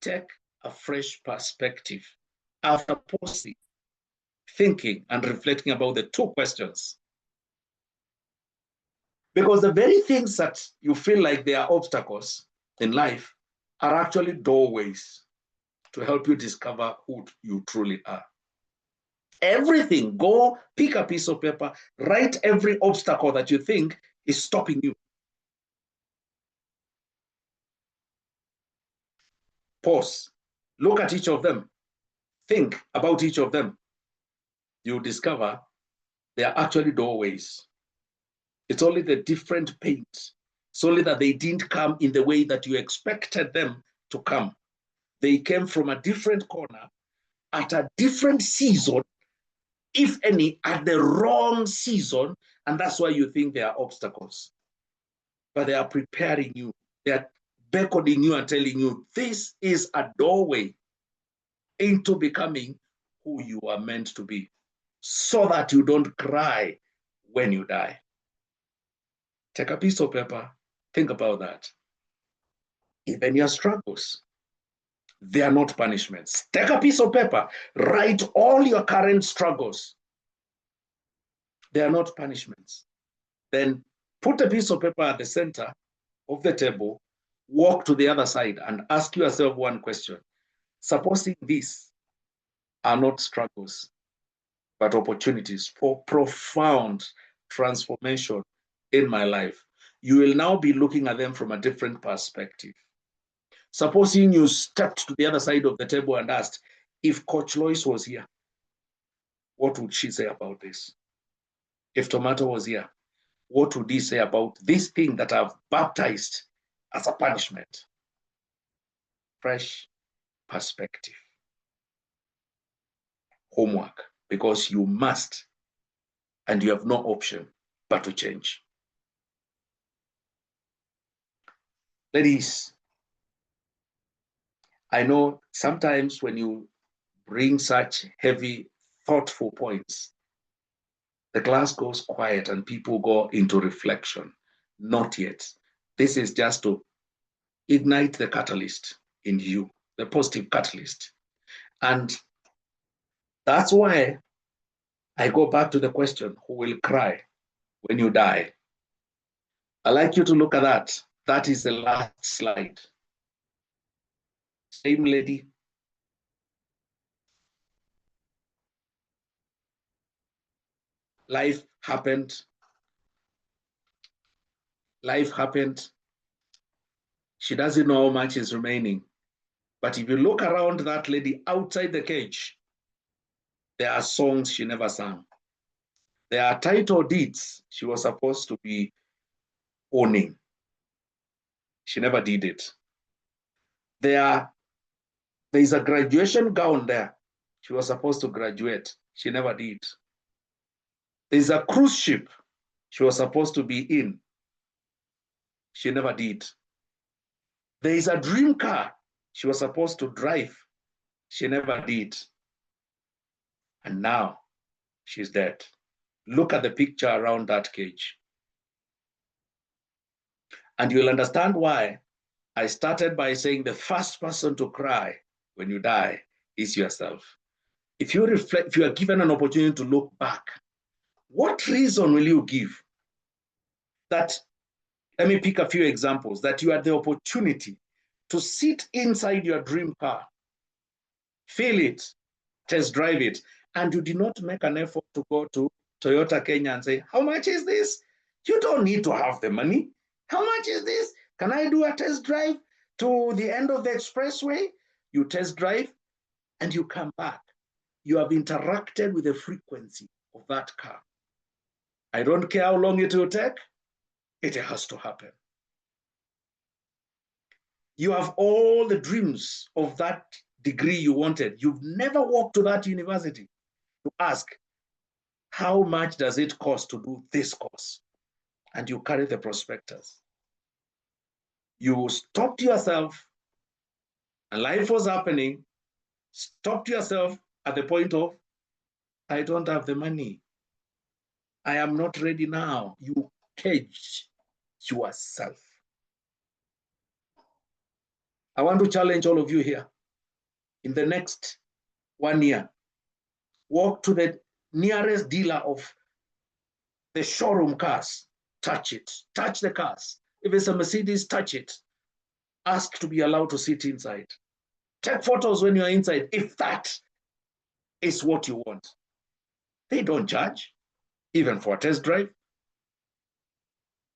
take a fresh perspective after pausing, thinking, and reflecting about the two questions. Because the very things that you feel like they are obstacles in life are actually doorways to help you discover who you truly are. Everything, go pick a piece of paper, write every obstacle that you think is stopping you. Pause, look at each of them, think about each of them. You'll discover they are actually doorways. It's only the different paint. It's only that they didn't come in the way that you expected them to come. They came from a different corner at a different season, if any, at the wrong season, and that's why you think they are obstacles. But they are preparing you. They are beckoning you and telling you, this is a doorway into becoming who you are meant to be, so that you don't cry when you die. Take a piece of paper, think about that. Even your struggles, they are not punishments. Take a piece of paper, write all your current struggles. They are not punishments. Then put a piece of paper at the center of the table, walk to the other side and ask yourself one question. Supposing these are not struggles, but opportunities for profound transformation in my life, you will now be looking at them from a different perspective. Supposing you stepped to the other side of the table and asked, if Coach Lois was here, what would she say about this? If Tomato was here, what would he say about this thing that I've baptized as a punishment? Fresh perspective. Homework, because you must, and you have no option but to change. Ladies, I know sometimes when you bring such heavy, thoughtful points, the class goes quiet and people go into reflection. Not yet. This is just to ignite the catalyst in you, the positive catalyst. And that's why I go back to the question, who will cry when you die? I'd like you to look at that. That is the last slide. Same lady. Life happened. Life happened. She doesn't know how much is remaining. But if you look around that lady outside the cage, there are songs she never sang. There are title deeds she was supposed to be owning. She never did it. There is a graduation gown there. She was supposed to graduate. She never did. There's a cruise ship she was supposed to be in. She never did. There is a dream car she was supposed to drive. She never did. And now she's dead. Look at the picture around that cage. And you'll understand why I started by saying the first person to cry when you die is yourself. If you reflect, if you are given an opportunity to look back, what reason will you give that, let me pick a few examples, that you had the opportunity to sit inside your dream car, feel it, test drive it, and you did not make an effort to go to Toyota Kenya and say, how much is this? You don't need to have the money. How much is this? Can I do a test drive to the end of the expressway? You test drive and you come back. You have interacted with the frequency of that car. I don't care how long it will take. It has to happen. You have all the dreams of that degree you wanted. You've never walked to that university to ask, how much does it cost to do this course? And you carry the prospectus. You stopped yourself, and life was happening, stopped yourself at the point of, I don't have the money. I am not ready now. You caged yourself. I want to challenge all of you here. In the next 1 year, walk to the nearest dealer of the showroom cars, touch it, touch the cars. If it's a Mercedes, touch it. Ask to be allowed to sit inside. Take photos when you're inside, if that is what you want. They don't charge, even for a test drive.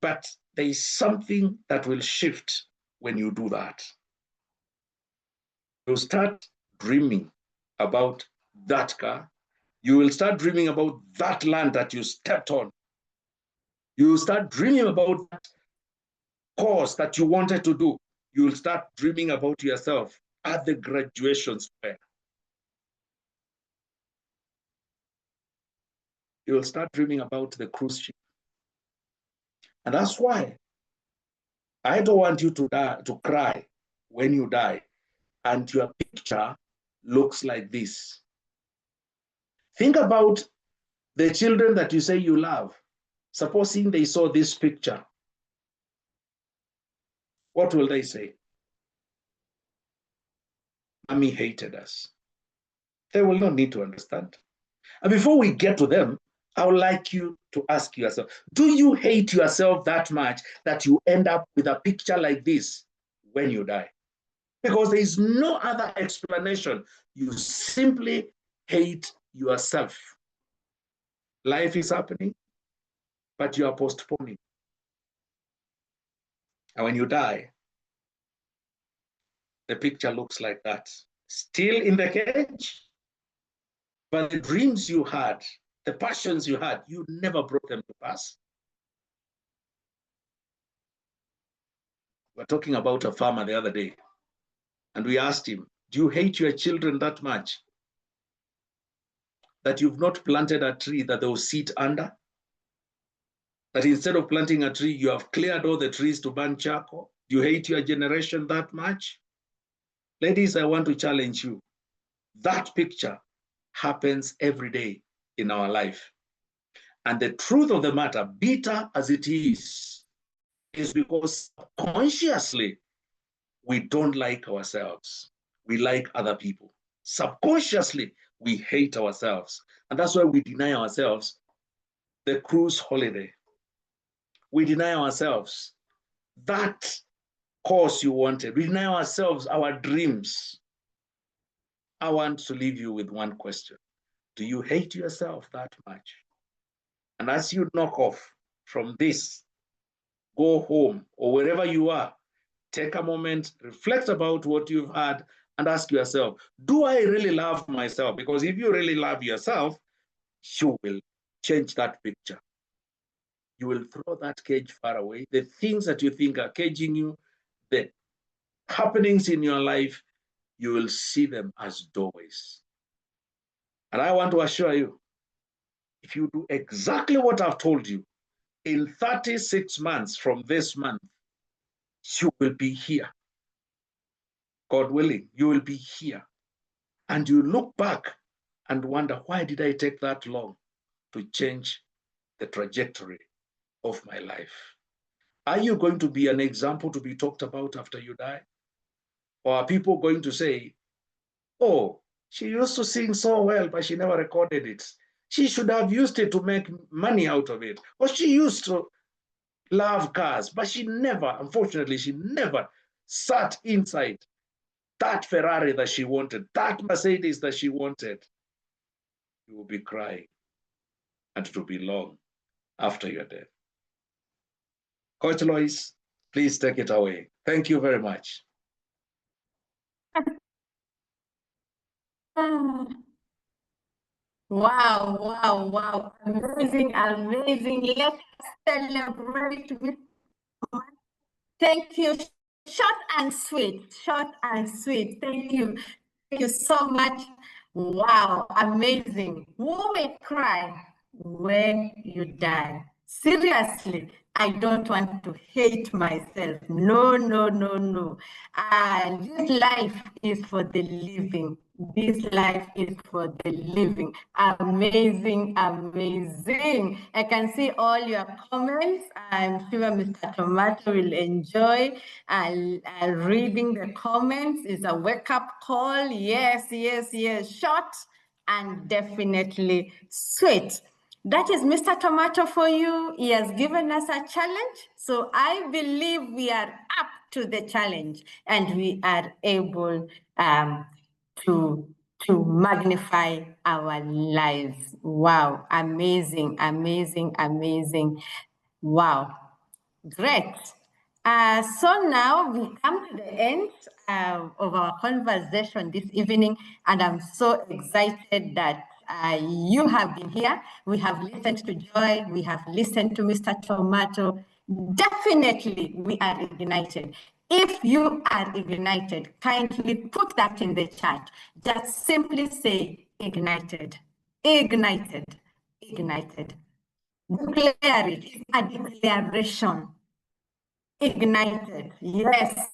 But there is something that will shift when you do that. You start dreaming about that car. You will start dreaming about that land that you stepped on. You will start dreaming about that course that you wanted to do. You will start dreaming about yourself at the graduation fair. You will start dreaming about the cruise ship. And that's why I don't want you to cry when you die and your picture looks like this. Think about the children that you say you love. Supposing they saw this picture, what will they say? Mommy hated us. They will not need to understand. And before we get to them, I would like you to ask yourself, do you hate yourself that much that you end up with a picture like this when you die? Because there is no other explanation. You simply hate yourself. Life is happening, but you are postponing. And when you die, the picture looks like that. Still in the cage, but the dreams you had, the passions you had, you never brought them to pass. We were talking about a farmer the other day, and we asked him, do you hate your children that much that you've not planted a tree that they'll sit under? That instead of planting a tree, you have cleared all the trees to burn charcoal? Do you hate your generation that much? Ladies, I want to challenge you. That picture happens every day in our life. And the truth of the matter, bitter as it is because consciously we don't like ourselves. We like other people. Subconsciously, we hate ourselves. And that's why we deny ourselves the cruise holiday. We deny ourselves that course you wanted. We deny ourselves our dreams. I want to leave you with one question. Do you hate yourself that much? And as you knock off from this, go home or wherever you are, take a moment, reflect about what you've had, and ask yourself, do I really love myself? Because if you really love yourself, you will change that picture. You will throw that cage far away. The things that you think are caging you, the happenings in your life, you will see them as doorways. And I want to assure you, if you do exactly what I've told you, in 36 months from this month, you will be here. God willing, you will be here. And you look back and wonder, why did I take that long to change the trajectory of my life? Are you going to be an example to be talked about after you die? Or are people going to say, oh, she used to sing so well, but she never recorded it. She should have used it to make money out of it. Or she used to love cars, but she never, unfortunately, she never sat inside that Ferrari that she wanted, that Mercedes that she wanted. You will be crying, and it will be long after your death. Coach Lois, please take it away. Thank you very much. Wow, wow, wow. Amazing, amazing. Let us celebrate with. Thank you. Short and sweet. Short and sweet. Thank you. Thank you so much. Wow, amazing. Who will cry when you die? Seriously, I don't want to hate myself. No, no, no, no. This life is for the living. This life is for the living. Amazing, amazing. I can see all your comments. I'm sure Mr. Tomato will enjoy reading the comments. It's a wake-up call. Yes, yes, yes. Short and definitely sweet. That is Mr. Tomato for you. He has given us a challenge. So I believe we are up to the challenge and we are able to magnify our lives. Wow, amazing, amazing, amazing. Wow, great. So now we come to the end of our conversation this evening, and I'm so excited that you have been here. We have listened to Joy, we have listened to Mr. Tomato. Definitely, we are ignited. If you are ignited, kindly put that in the chat. Just simply say ignited, ignited, ignited. Declare it, it's a declaration. Ignited, yes,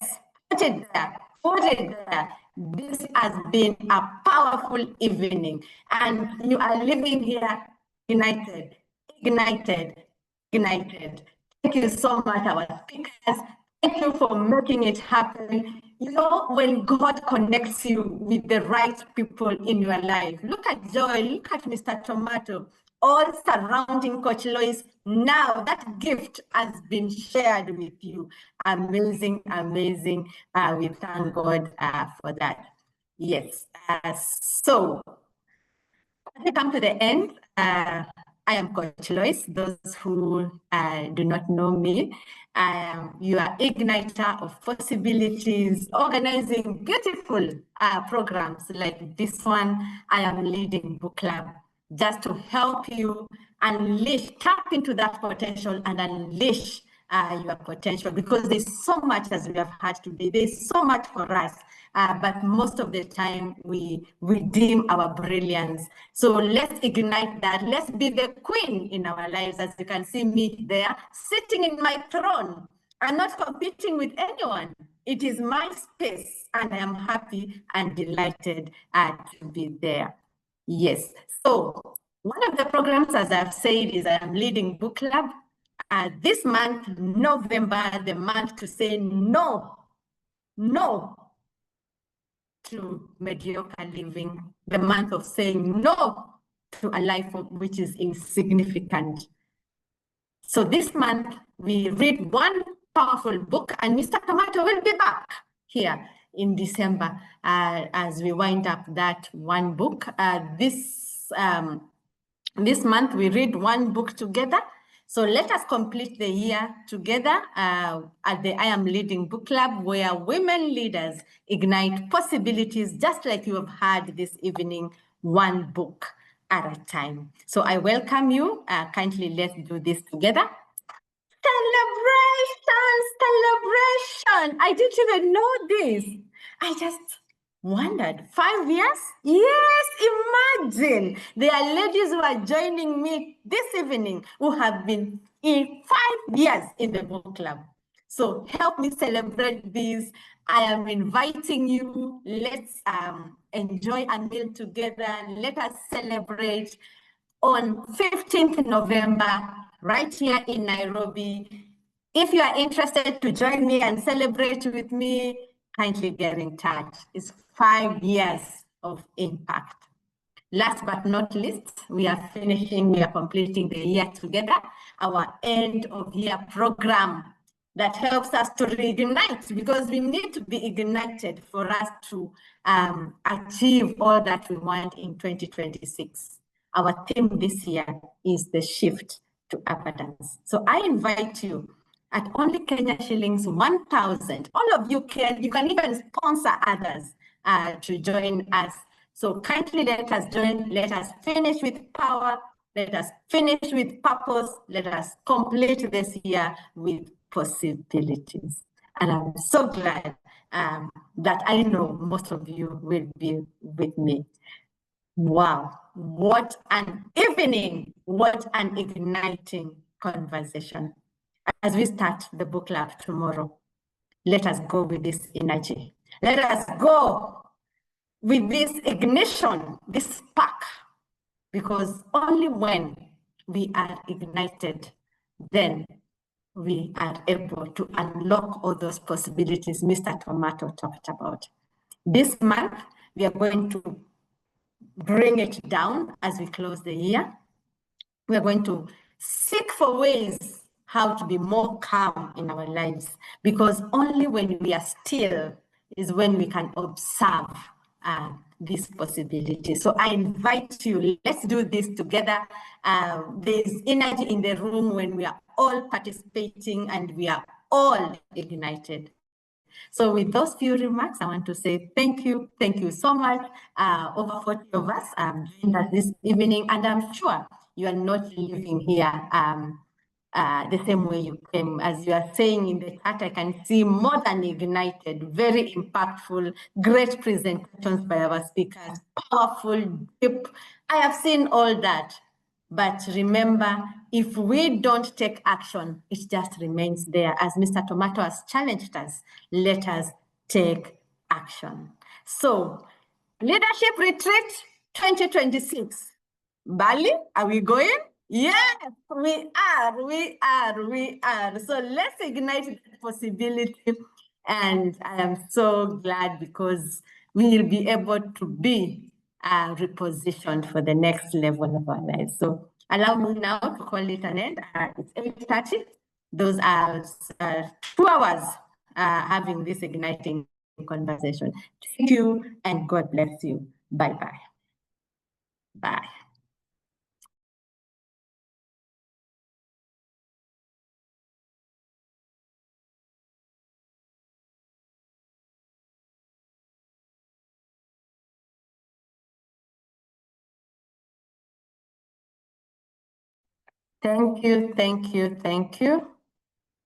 put it there, put it there. This has been a powerful evening, and you are living here ignited, ignited, ignited. Thank you so much, our speakers. Thank you for making it happen. You know, when God connects you with the right people in your life, look at Joy, look at Mr. Tomato, all surrounding Coach Lois. Now that gift has been shared with you. Amazing, amazing. We thank God for that. Yes. So as we come to the end, I am Coach Lois. Those who do not know me, I am your igniter of possibilities, organizing beautiful programs like this one. I am leading book club just to help you unleash, tap into that potential and unleash your potential, because there's so much, as we have had today, there's so much for us, but most of the time we redeem our brilliance. So let's ignite that. Let's be the queen in our lives. As you can see me there, sitting in my throne. I'm not competing with anyone. It is my space, and I am happy and delighted to be there. Yes. So one of the programs, as I've said, is I am leading book club. This month, November, the month to say no, no to mediocre living, the month of saying no to a life which is insignificant. So this month, we read one powerful book, and Mr. Tomato will be back here in December as we wind up that one book. This month, we read one book together. So let us complete the year together at the I Am Leading Book Club, where women leaders ignite possibilities, just like you have heard this evening, one book at a time. So I welcome you. Kindly let's do this together. Celebration! I didn't even know this. I just wondered, 5 years? Yes, imagine. There are ladies who are joining me this evening who have been in 5 years in the book club. So help me celebrate this. I am inviting you. Let's enjoy a meal together. Let us celebrate on 15th November, right here in Nairobi. If you are interested to join me and celebrate with me, kindly get in touch. It's 5 years of impact. Last but not least, we are completing the year together, our end of year program that helps us to reignite, because we need to be ignited for us to achieve all that we want in 2026. Our theme this year is the shift to abundance. So I invite you at only Kenya shillings 1,000. All of you can even sponsor others to join us. So kindly let us join, let us finish with power, let us finish with purpose, let us complete this year with possibilities. And I'm so glad that I know most of you will be with me. Wow, what an evening, what an igniting conversation. As we start the book club tomorrow, let us go with this energy. Let us go with this ignition, this spark, because only when we are ignited, then we are able to unlock all those possibilities Mr. Tomato talked about. This month, we are going to bring it down as we close the year. We are going to seek for ways how to be more calm in our lives, because only when we are still is when we can observe these possibilities. So I invite you, let's do this together. There's energy in the room when we are all participating and we are all ignited. So with those few remarks, I want to say thank you so much. Over 40 of us joined us this evening, and I'm sure you are not leaving here the same way you came. As you are saying in the chat, I can see more than ignited, very impactful, great presentations by our speakers, powerful, deep. I have seen all that. But remember, if we don't take action, it just remains there. As Mr. Tomato has challenged us, let us take action. So, Leadership Retreat 2026. Bali, are we going? Yes, we are. So let's ignite the possibility. And I am so glad because we will be able to be repositioned for the next level of our lives. So allow me now to call it an end. It's 8:30. Those are 2 hours having this igniting conversation. Thank you and God bless you. Bye-bye. Bye. Thank you.